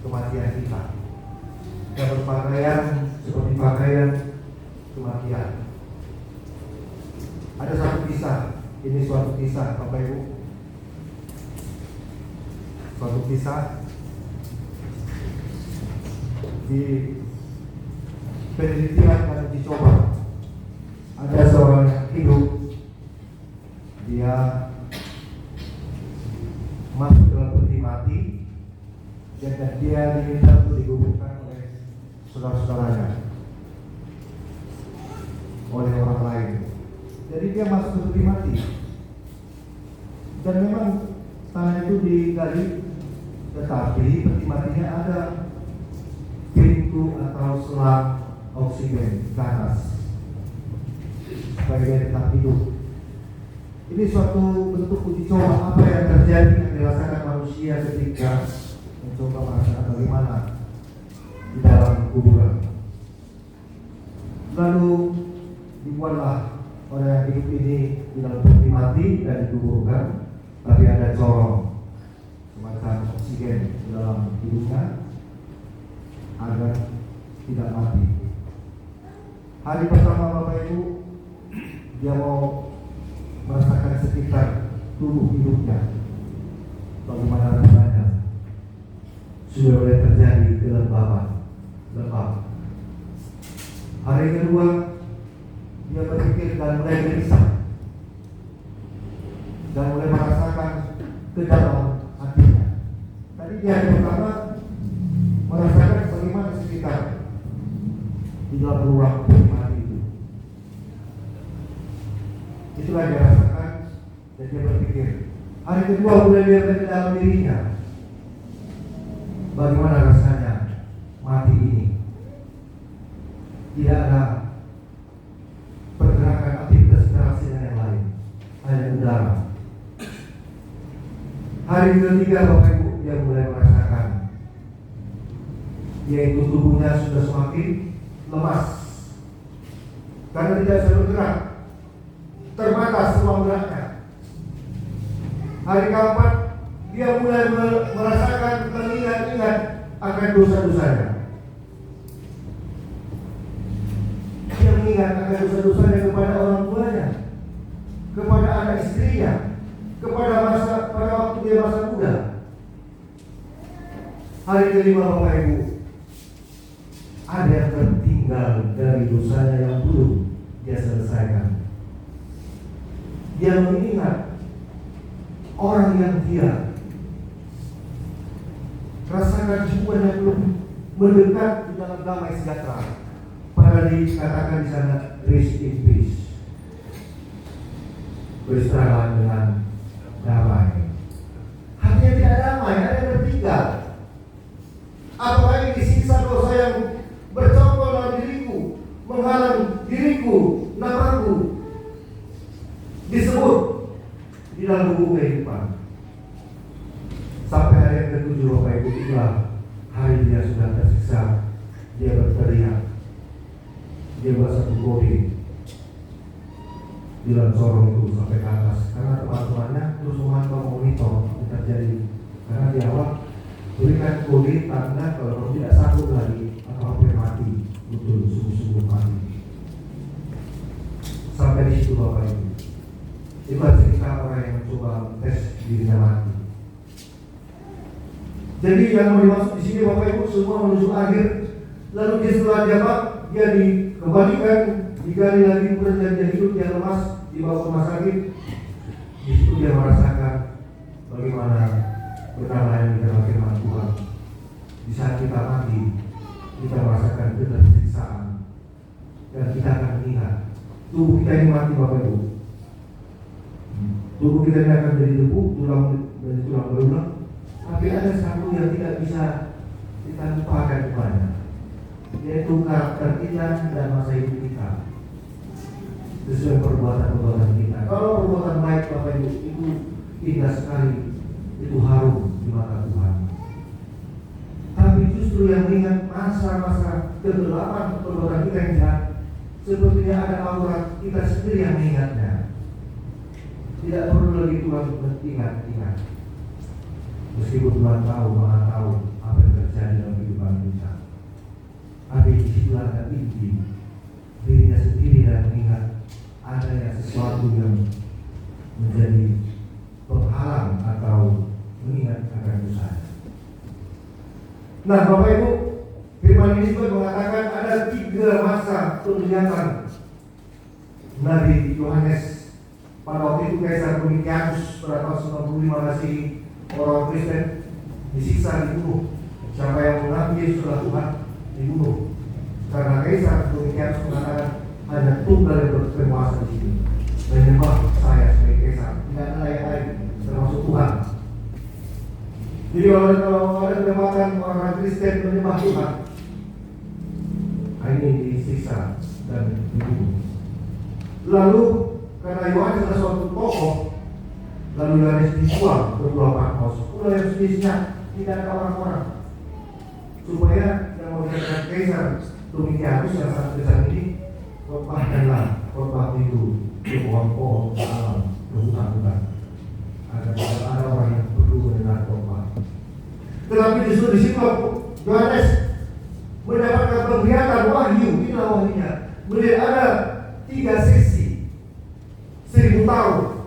kematian kita. Kita berpakaian seperti pakaian kematian. Ada satu kisah, ini suatu kisah Bapak Ibu. Suatu kisah di penelitian dan uji coba. Ada seorang yang hidup, dia masuk dalam peti mati, dan dia diminta untuk dikuburkan oleh saudara-saudaranya, oleh orang lain. Jadi dia masuk ke peti mati, dan memang tanah itu digali, tetapi peti matinya ada pintu atau selang oksigen ke atas supaya dia tetap hidup. Ini suatu bentuk uji coba apa yang terjadi yang dirasakan manusia ketika mencoba merasakan bagaimana di dalam kuburan. Lalu dibuatlah orang yang hidup ini di dalam peti mati dan dikuburkan, tapi ada corong semacam oksigen di dalam hidungnya agar tidak mati. Hari pertama Bapak Ibu, dia mau merasakan sekitar tubuh hidupnya, bagaimana rasanya. Sudah mulai terjadi kelembapan, lembab. Hari kedua dia berpikir dan mulai gelisah. beruang putih mati itu. Itulah dia rasakan, dan dia berpikir. Hari kedua mulai dia berada dalam dirinya, bagaimana rasanya mati ini. Tidak ada pergerakan aktivitas interaksi dengan yang lain, hanya udara. Hari ketiga Bapak Ibu, dia mulai merasakan, yaitu tubuhnya sudah semakin lemas karena tidak bisa bergerak, terbatas ruang geraknya. Hari keempat, dia mulai merasakan mengingat-ingat akan dosa-dosanya. Dia mengingat akan dosa-dosanya kepada orang tuanya, kepada anak istrinya, pada waktu dia masa muda. Hari kelima Bapak Ibu, ada yang tertinggal dari dosanya yang belum dia selesaikan. Dia mengingat orang yang dia rasakan hubungan yang belum mendekat di dalam damai sejahtera. Pada dikatakan di sana rest in peace, beristirahat dengan damai. Hatinya tidak damai, ada yang tertinggal. Apalagi disiksa dosa yang bercokol dalam diriku, menghalang diriku, namaku disebut di dalam buku kehidupan. Sampai hari yang ketujuh Bapak Ibu, itulah hari dia sudah tersiksa. Dia berteriak, dia buat satu kode di dalam sorong itu sampai ke atas, karena teman-temannya terus memantau monitor yang terjadi. Karena di awal berikan kode tanda kalau tidak sanggup lagi atau hampir mati, betul sungguh-sungguh mati. Sampai di situ Bapak Ibu. Itulah cerita orang yang mencoba tes dirinya mati. Jadi yang mau dimaksud di sini Bapak Ibu semua menuju akhir. Lalu dia setelah jabat, dia dikembalikan, digali lagi, kemudian dia hidup, dia lemas, dibawa ke rumah sakit. Di situ dia merasakan bagaimana betapa yang dalam firman Tuhan. Di saat kita mati, kita merasakan ketersiksaan, dan kita akan ingat tubuh kita ini mati Bapak Ibu. Tubuh kita ini akan menjadi debu, tulang belulang. Tapi ada satu yang tidak bisa kita lupakan kepada, yaitu karakter kita dan masa hidup kita. Sesuai perbuatan-perbuatan kita. Kalau perbuatan baik Bapak Ibu itu indah sekali, itu harum di mata Tuhan. Tapi justru yang ingat masa-masa kegelapan perbuatan kita yang jahat, sepertinya ada aurat kita sendiri yang mengingatnya. Tidak perlu lagi Tuhan ingat-ingat. Meskipun Tuhan tahu, Maha tahu apa yang terjadi dalam kehidupan kita. Tapi disitulah ada inti dirinya sendiri dan mengingat adanya sesuatu yang menjadi penghalang atau mengingat akan dosa. Nah Bapak Ibu, firman ini juga mengatakan ada 3 masa penglihatan Nabi Yohanes. Pada waktu itu Kaisar Domitianus pada tahun 95 Masehi, orang Kristen disiksa, dibunuh. Siapa yang mengaku Yesus adalah Tuhan dibunuh. Karena Kaisar Domitianus mengatakan hanya tunggal yang berkuasa di sini, menyembah saya sebagai Kaisar, tidak ada yang lain termasuk Tuhan. Jadi kalau ada perdebatan orang Kristen menyembah Tuhan, ini disiksa dan dibunuh. Lalu karena Yohanes adalah suatu tokoh, lalu Yohanes dibuang ke Pulau Patmos. Pulau yang sejenisnya tidak ada orang-orang, supaya yang mau dikatakan Kaisar Domitianus yang sangat besar ini lepaskanlah khotbah itu ke pohon-pohon alam, ke hutan-hutan, agar ada orang yang perlu mendengar khotbah. Tetapi justru di situ Yohanes mendapatkan penglihatan wahyu, inilah wahyunya. Melihat ada 3 sesi 1000 tahun.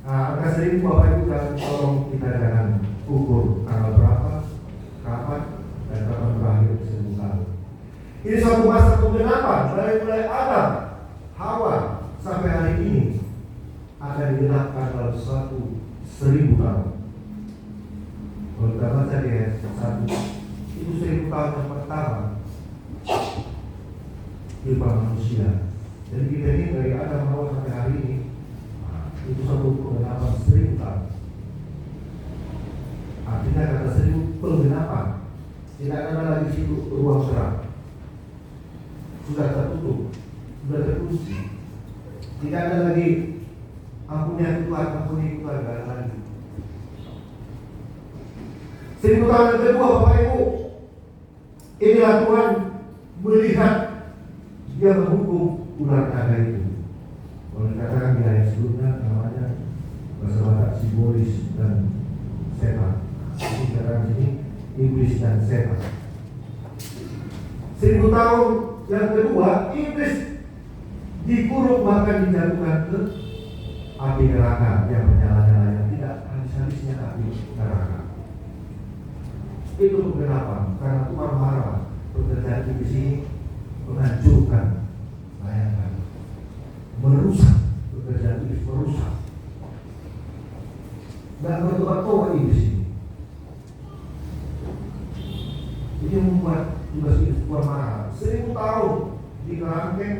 Nah, angka 1000 Bapak Ibu dan tolong kita jangan ukur tanggal berapa, kapan, dan kapan berakhir 1000 tahun. Ini suatu masa penggenapan dari mulai Adam, Hawa sampai hari ini akan digenapkan dalam suatu 1000 tahun. Kalau kita baca di ayat 1, itu 1000 tahun yang pertama kehidupan manusia. Jadi kita ini dari Adam Hawa sampai hari ini, itu satu penggenapan 1000 tahun. Artinya kata 1000 penggenapan, tidak ada lagi situ ruang gerak. Sudah tertutup, sudah terkunci. Tidak ada lagi ampuni aku Tuhan, ampuni Tuhan, tidak ada lagi. 1000 tahun yang kedua, Bapak Ibu, inilah Tuhan melihat dia menghukum ular naga itu. Kalau dikatakan di ayat sebelumnya namanya bahasa Batak simbolis dan setan. Ini dikatakan sini iblis dan setan. 1000 tahun yang kedua, iblis dikurung bahkan dijatuhkan ke api neraka yang menyala-nyala, yang tidak habis-habisnya api neraka. Itu kenapa? Karena Tuhan marah pekerjaan iblis ini menghancurkan, bayangkan, merusak pekerjaan iblis, merusak. Dan bertobat-tobat iblis ini. Ini membuat tugas iblis Tuhan marah. 1000 tahun dikerangkeng,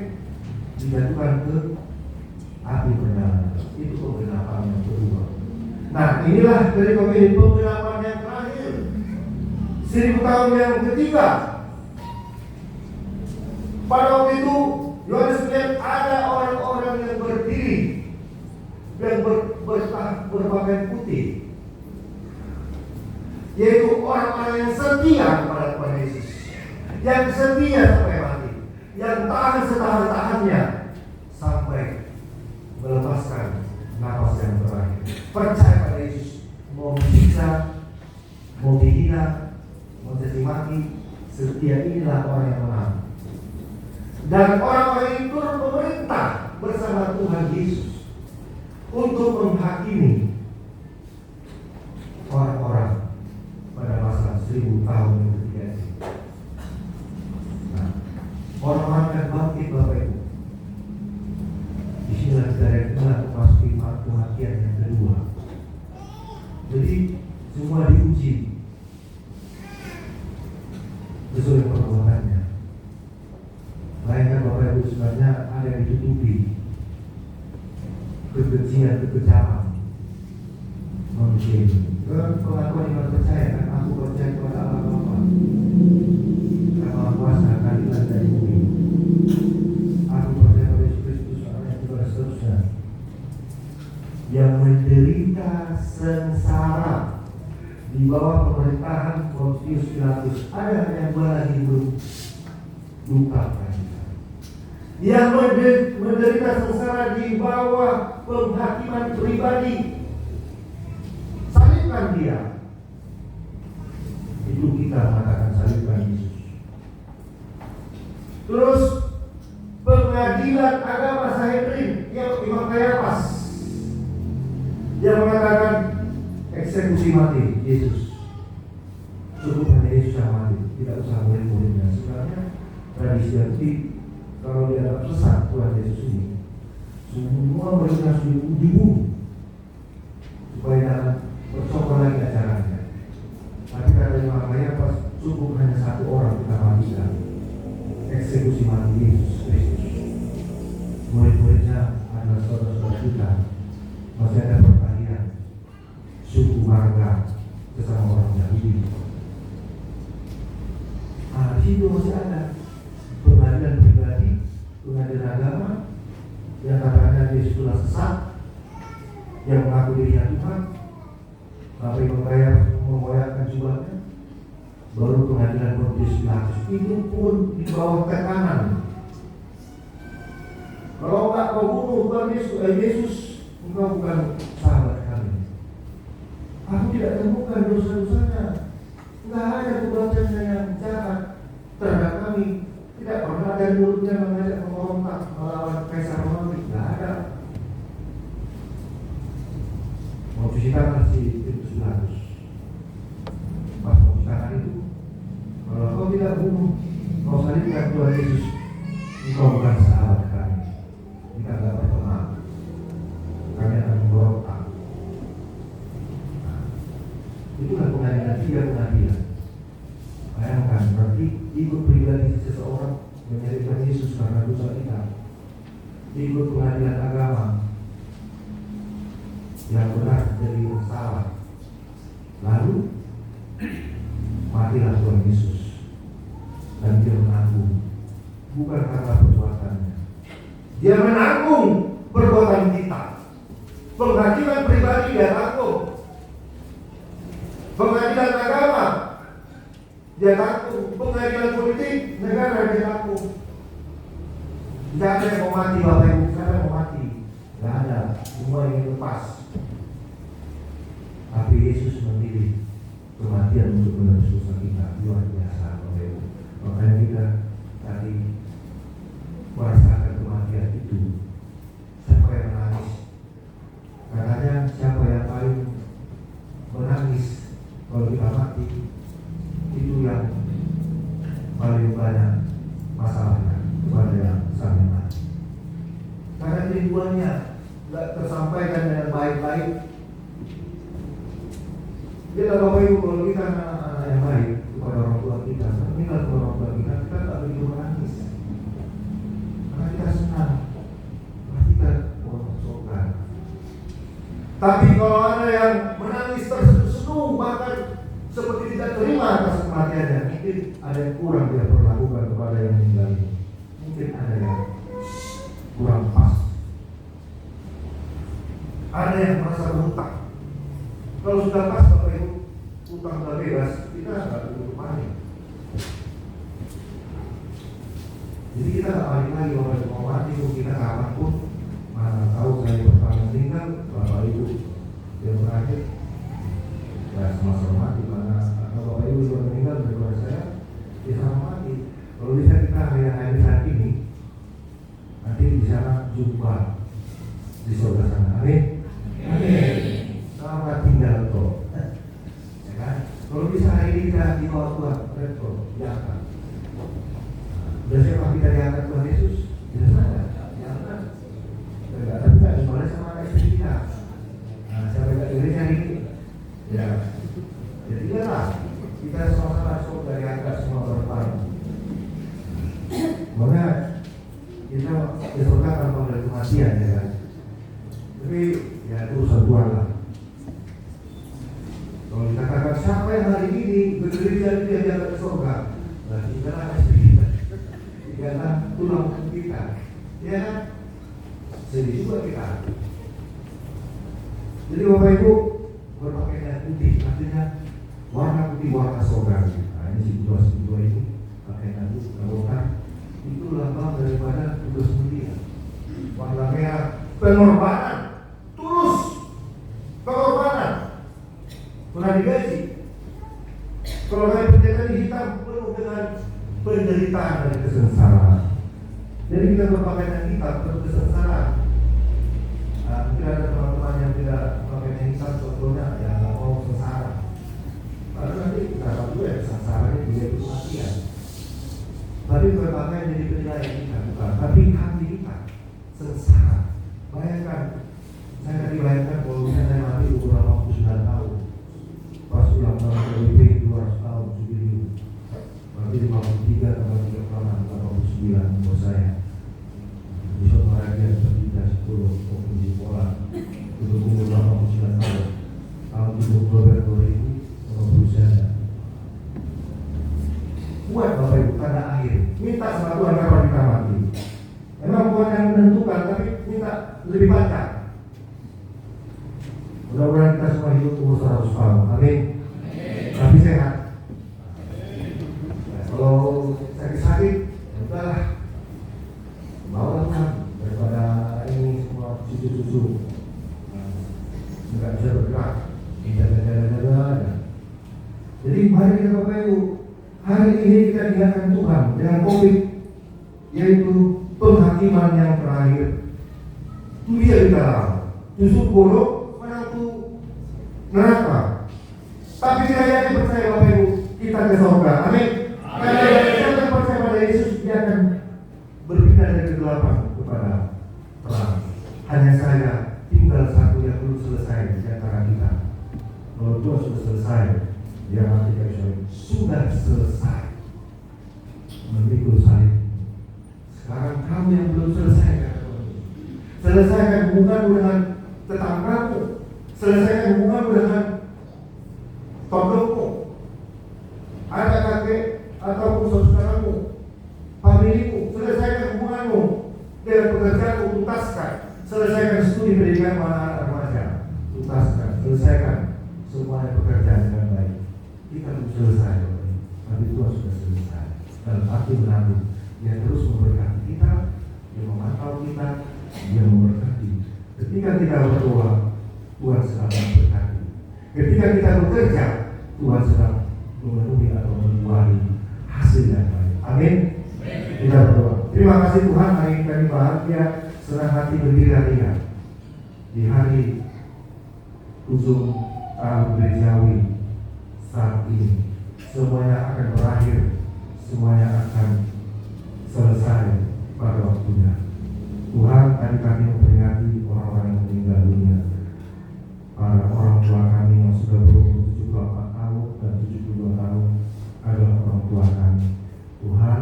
dijatuhkan ke api menyala. Itu penggenapan yang kedua. Nah, inilah dari penggenapan yang terakhir. 1000 tahun yang ketiga. Pada waktu itu Yohanes melihat ada orang-orang yang berdiri dan berpakaian putih, yaitu orang-orang yang setia kepada Tuhan Yesus, yang setia sampai mati, yang tahan setahan-tahannya sampai melepaskan nafas yang terakhir. Percaya pada Yesus, mau disiksa, mau dihina, mau jadi mati, setia. Inilah orang yang menang. Dan orang-orang itu memerintah bersama Tuhan Yesus untuk menghakimi orang-orang pada masa 1000 tahun yang ketiga ini. Nah, orang-orang akan bangkit, Bapak Ibu. Disinilah kita memasuki kematian yang kedua. Jadi semua diuji sesuai perbuatannya. Bayangkan Bapak Ibu, sebenarnya ada yang ditutupi kekejian, kekejaman manusia ini. Pengakuan iman percaya kan, aku percaya kepada Allah Bapa, Maha Kuasa, keadilan dari bumi. Aku percaya pada Yesus Kristus, anaknya, dan seterusnya, yang menderita sengsara di bawah pemerintahan Pontius Pilatus. Ada yang dua lagi belum diungkapkan. Yang menderita sengsara di bawah penghakiman pribadi. Salibkan dia. Itu kita mengatakan salibkan Yesus. Terus pengadilan agama Sanhedrin yang Imam Kayafas yang mengatakan eksekusi mati Yesus. Cukup hanya Yesus yang mati, tidak usah murid-muridnya. Sebenarnya tradisi antik, kalau dianggap sesat Tuhan Yesus ini, semua mereka harus dibunuh supaya jangan bercokol lagi acaranya. Tapi kata Imam Kayafas, cukup hanya satu orang kita matikan, eksekusi mati Yesus Kristus. Murid-muridnya adalah saudara-saudara kita. Masih ada pertanyaan suku marga sesama orang Yahudi. Di situ masih ada pengadilan pribadi, pengadilan agama yang katanya Yesus telah sesat, yang mengaku dirinya Tuhan, tapi membayar mengoyakkan jubahnya. Baru pengadilan Pontius Pilatus, itu pun di bawah tekanan. Kalau enggak kau bunuh Tuhan Yesus, engkau bukan sahabat kami. Aku tidak temukan dosa-dosanya. Enggak ada perbuatannya yang jahat terhadap kami. Tidak pernah dari mulutnya mengajak memberontak melawan Kaisar Romawi. Tidak ada. Mau cuci tangan si Pontius Pilatus. Pas mau cuci tangan itu, kalau kau tidak bunuh, kau salibkan Tuhan Yesus, engkau bukan sahabat kami. Kita tidak berteman. Kami akan memberontak. Nah, itulah pengadilan, tiga pengadilan. Bayangkan, berarti ikut pribadi seseorang menyalibkan Yesus karena ikut pengadilan agama yang benar jadi yang salah, lalu matilah Tuhan Yesus dan dia menanggung, bukan karena perbuatannya, dia menanggung perbuatan kita. Penghakiman pribadi dia tanggung, pengadilan agama dia tanggung, pengadilan politik negara dia tanggung. Tidak ada yang mau mati Bapak Ibu, tidak ada yang mau mati, tidak ada, semua ingin lepas. Tapi Yesus memilih kematian untuk menebus dosa kita, luar biasa Bapak Ibu. Makanya kita tadi merasakan kematian itu. Siapa yang menangis? Katanya siapa yang paling menangis kalau kita mati, itu yang paling banyak masalahnya kepada yang sampai mati. Karena rinduannya tidak tersampaikan dengan baik-baik. Jadi Bapak Ibu, kalau kita anak-anak yang baik kepada orang tua kita, meninggal kepada orang tua kita tak begitu menangis. Karena kita senang, karena kita surga. Tapi kalau ada yang menangis terseduh-seduh, bahkan seperti tidak terima atas kematiannya, mungkin ada yang kurang dia perlakukan kepada yang meninggal ini. Mungkin ada yang kurang pas. Ada yang merasa berhutang. Kalau sudah pas Bapak Ibu, hutang sudah bebas, kita nggak begitu panik. Jadi kita nggak panik lagi Bapak Ibu, mau mati pun kita kapanpun, mana tahu saya pertama meninggal, Bapak Ibu yang berakhir, ya sama-sama mati. Mana kalau Bapak Ibu sudah meninggal daripada saya, ya sama mati. Kalau bisa kita hari saat ini, nanti di sana jumpa di surga sana. Amin. Amin. Selamat tinggal toh. Ya kan? Kalau bisa hari ini kita dibawa Tuhan, betul, diangkat. Sudah siapa kita diangkat Tuhan Yesus? Tidak ada, diangkat. Tapi tidak dimulai sama anak istri kita. Nah, siapa yang diri hari ini? Ya, jadi tidaklah kita sama-sama surga diangkat semua bareng-bareng. Makanya kita di surga tanpa dari kematian, ya kan? Tapi ya itu urusan Tuhan lah. Kalau dikatakan siapa yang hari ini berdiri dia diangkat ke surga, nah kita lah istri kita, kita lah tulang kita, ya kan? Sedih juga kita. Jadi Bapak Ibu berpakaian putih, artinya warna putih, warna surga. Nah ini situasi ini pakaian putih, kalau itu lambang daripada tugas mulia. Warna merah, pengorbanan, tulus, pengorbanan, pernah digaji. Kalau kayak pendeta di hitam penuh dengan penderitaan dan kesengsaraan. Jadi kita berpakaian hitam penuh kesengsaraan. Nah, mungkin ada teman-teman yang tidak berpakaian hitam contohnya yang nggak mau sengsara. Lalu nanti kita tahu juga ya sengsaranya juga itu kematian. Tapi berpakaian jadi penilaian kita bukan, tapi hati kita sengsara. Bayangkan, saya tadi bayangkan kalau misalnya saya mati umur 89 tahun, pas ulang tahun PBB 200 tahun jubileum, berarti 53 tambah 39 umur saya. Besok bahagia seperti 10 waktu di sekolah untuk umur 89 tahun, tahun 7 Oktober 2000 berusia. Buat Bapak Ibu tanda akhir, minta sama Tuhan kapan kita mati. Memang Tuhan yang menentukan, tapi minta lebih panjang. Mudah-mudahan kita semua hidup umur 100 tahun. Amin. Tapi sehat. Nah, kalau sakit-sakit, ya udahlah. Bawa Tuhan daripada ini semua cucu-cucu nggak bisa bergerak, jaga-jaga. Jadi mari kita Bapak Ibu, hari ini kita diingatkan Tuhan dengan COVID, yaitu penghakiman yang terakhir. Itu dia kita justru buruk menantu neraka. Tapi tidak yakin percaya Bapak Ibu, kita ke surga. Amin. Karena kita percaya pada Yesus, dia akan berpindah dari kegelapan kepada terang. Hanya saya tinggal satu yang belum selesai di antara kita. Kalau Tuhan sudah selesai, dia mati dari surga. Sudah selesai memikul salib. Sekarang kamu yang belum selesai, kata Tuhan. selesaikan hubunganmu dengan tonggomu, anak kakek ataupun saudaramu, familimu. Selesaikan hubunganmu dengan pekerjaanmu, tuntaskan. Selesaikan studi pendidikan anak-anak remaja, tuntaskan. Selesaikan semuanya pekerjaan dengan baik. Kita belum selesai, tapi Tuhan sudah selesai. Dalam arti menabung, Dia terus memberkati kita, Dia memantau kita, Dia memberkati. Ketika kita berdoa, Tuhan sedang memberkati. Ketika kita bekerja, Tuhan sedang memenuhi atau membuahi hasil yang baik. Amin. Kita berdoa. Terima kasih Tuhan, hari ini kami bahagia, senang hati bergembira di hari ujung tahun gerejawi saat ini. Semuanya akan berakhir, semuanya akan selesai pada waktunya. Tuhan, tadi kami memperingati orang-orang yang meninggal dunia, para orang tua kami yang sudah berumur 74 tahun dan 72 tahun adalah orang tua kami. Tuhan,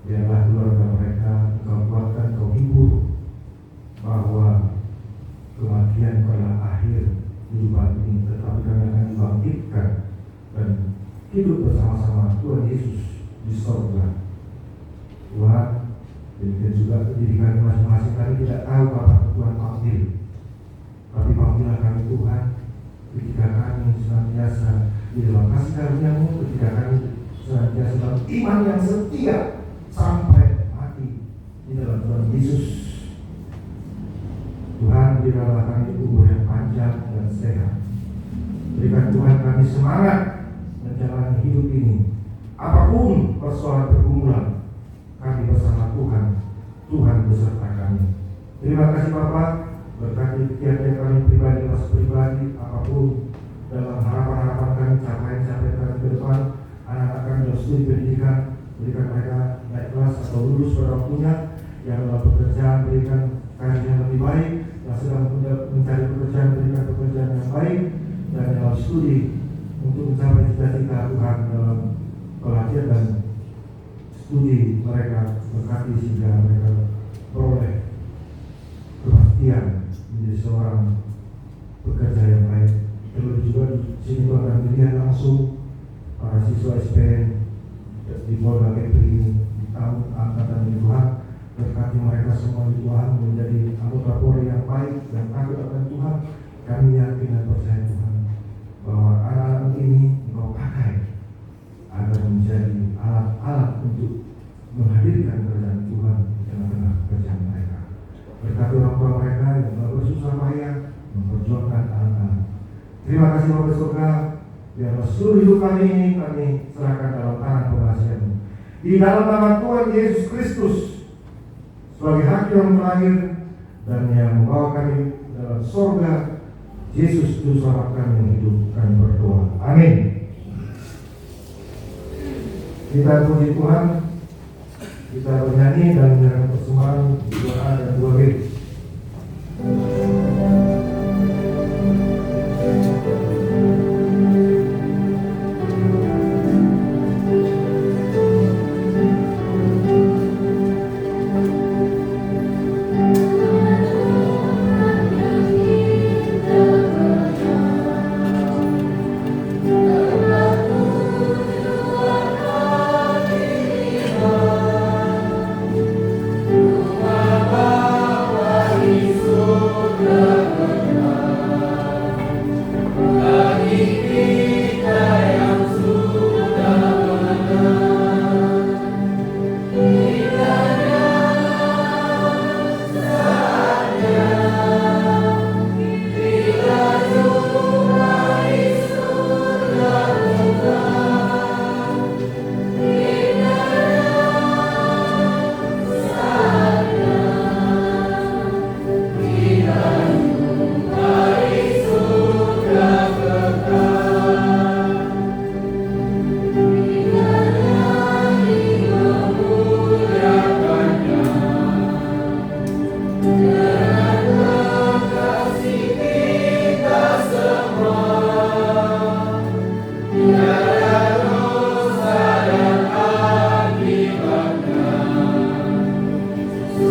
biarlah keluarga mereka Engkau kuatkan, Engkau hibur bahwa kematian adalah akhir kehidupan ini, tetapi kami akan dibangkitkan dan hidup bersama-sama Tuhan Yesus di sorga. Tuhan, demikian juga pendidikan masing-masing. Kami tidak tahu kapan Tuhan panggil, tapi panggillah kami Tuhan ketika kami senantiasa di dalam kasih karunia-Mu, ketika kami senantiasa dalam iman yang setia sampai mati di dalam Tuhan Yesus. Tuhan, berikanlah kami umur yang panjang dan sehat. Berikan Tuhan kami semangat menjalani hidup ini. Apapun persoalan pergumulan, kami bersama Tuhan, Tuhan beserta kami. Terima kasih Bapak, berkati tiap-tiap kami pribadi, apapun dalam harapan-harapan kami, capaian-capaian kami ke depan, anak-anak kami dalam studi pendidikan, berikan mereka naik kelas atau lulus pada waktunya. Yang dalam pekerjaan, berikan karir yang lebih baik. Yang sedang mencari pekerjaan, berikan pekerjaan yang baik. Dan dalam studi untuk mencapai cita-cita Tuhan dalam pelatihan dan studi mereka, berkati sehingga mereka beroleh kepastian menjadi seorang pekerja yang baik. Terlebih juga di sini Tuhan akan melihat langsung para siswa SPN di Polda Kepri ini di tahun angkatan ini. Tuhan, berkati mereka semua di Tuhan menjadi anggota Polri yang baik dan takut akan Tuhan. Kami yakin dan percaya Tuhan bahwa anak-anak ini Engkau pakai agar menjadi alat-alat untuk menghadirkan kerajaan Tuhan di tengah-tengah pekerjaan mereka. Berkati orang tua mereka yang telah bersusah payah memperjuangkan anak-anak. Terima kasih Bapak surga. Biarlah seluruh hidup kami ini kami serahkan dalam tangan pengasihan-Mu. Di dalam nama Tuhan Yesus Kristus sebagai hakim yang terakhir dan yang membawa kami dalam surga, Yesus Juru Selamat kami yang hidup, kami berdoa. Amin. Kita puji Tuhan, kita bernyanyi dan menyerahkan persembahan 2A dan 2B.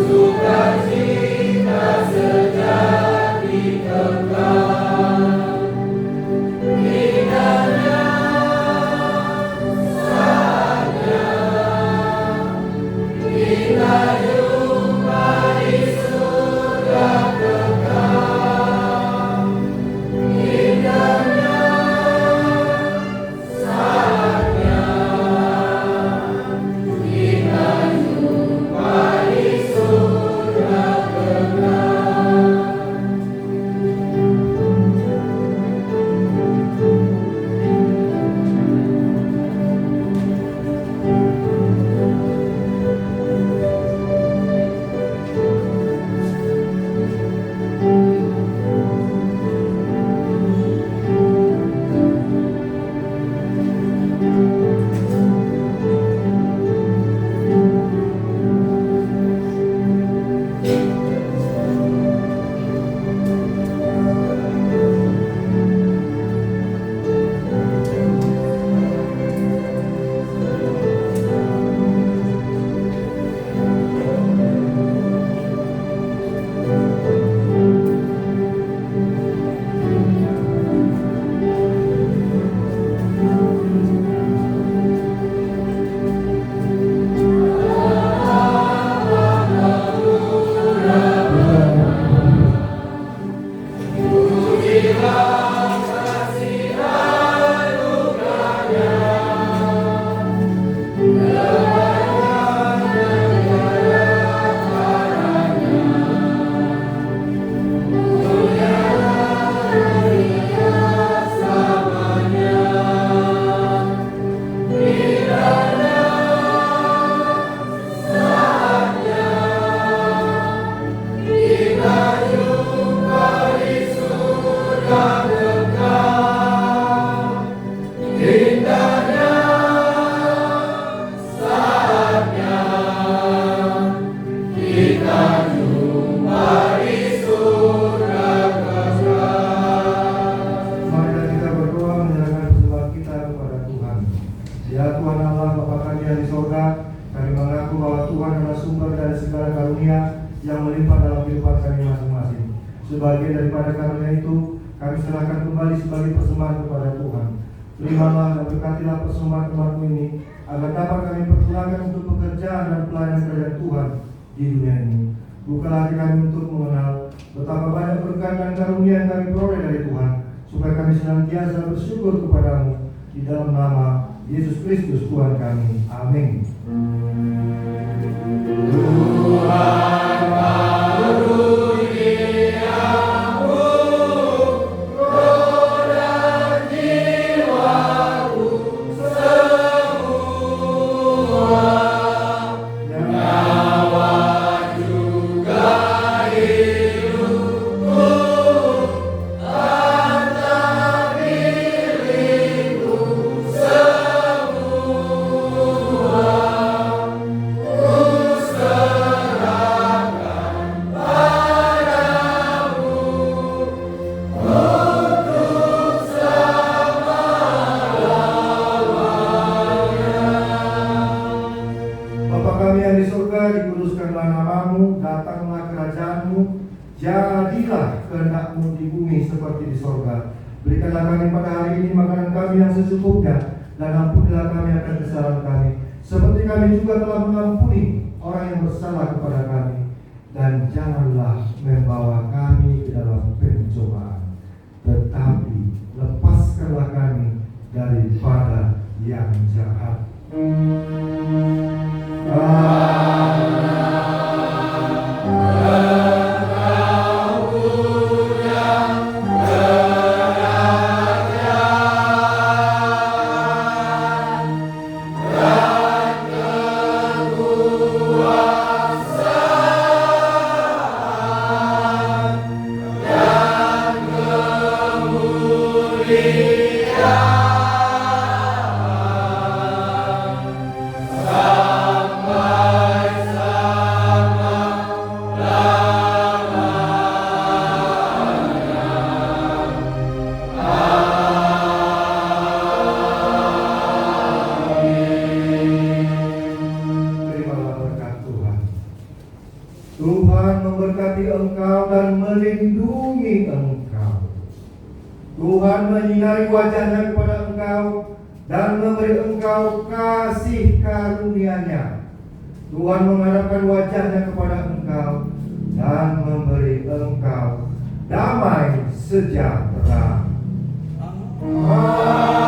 Sukacita sejati kekal. Sebagian daripada karunia itu kami serahkan kembali sebagai persembahan kepada Tuhan. Terimalah dan berkatilah persembahan umat-Mu ini, agar dapat kami pergunakan untuk pekerjaan dan pelayanan kerajaan Tuhan di dunia ini. Bukalah hati kami untuk mengenal betapa banyak berkat dan karunia yang kami peroleh dari Tuhan, supaya kami senantiasa bersyukur kepadamu di dalam nama Yesus Kristus Tuhan kami. Amin. Jadilah kehendak-Mu di bumi seperti di sorga. Berikanlah kami pada hari ini makanan kami yang secukupnya, dan ampunilah kami akan kesalahan kami, seperti kami juga telah mengampuni orang yang bersalah kepada kami. Dan janganlah membawa kami ke dalam pencobaan, tetapi lepaskanlah kami daripada yang jahat. Tuhan memberkati engkau dan melindungi engkau. Tuhan menyinari wajahnya kepada engkau dan memberi engkau kasih karunia-Nya. Tuhan menghadapkan wajahnya kepada engkau dan memberi engkau damai sejahtera. Amin.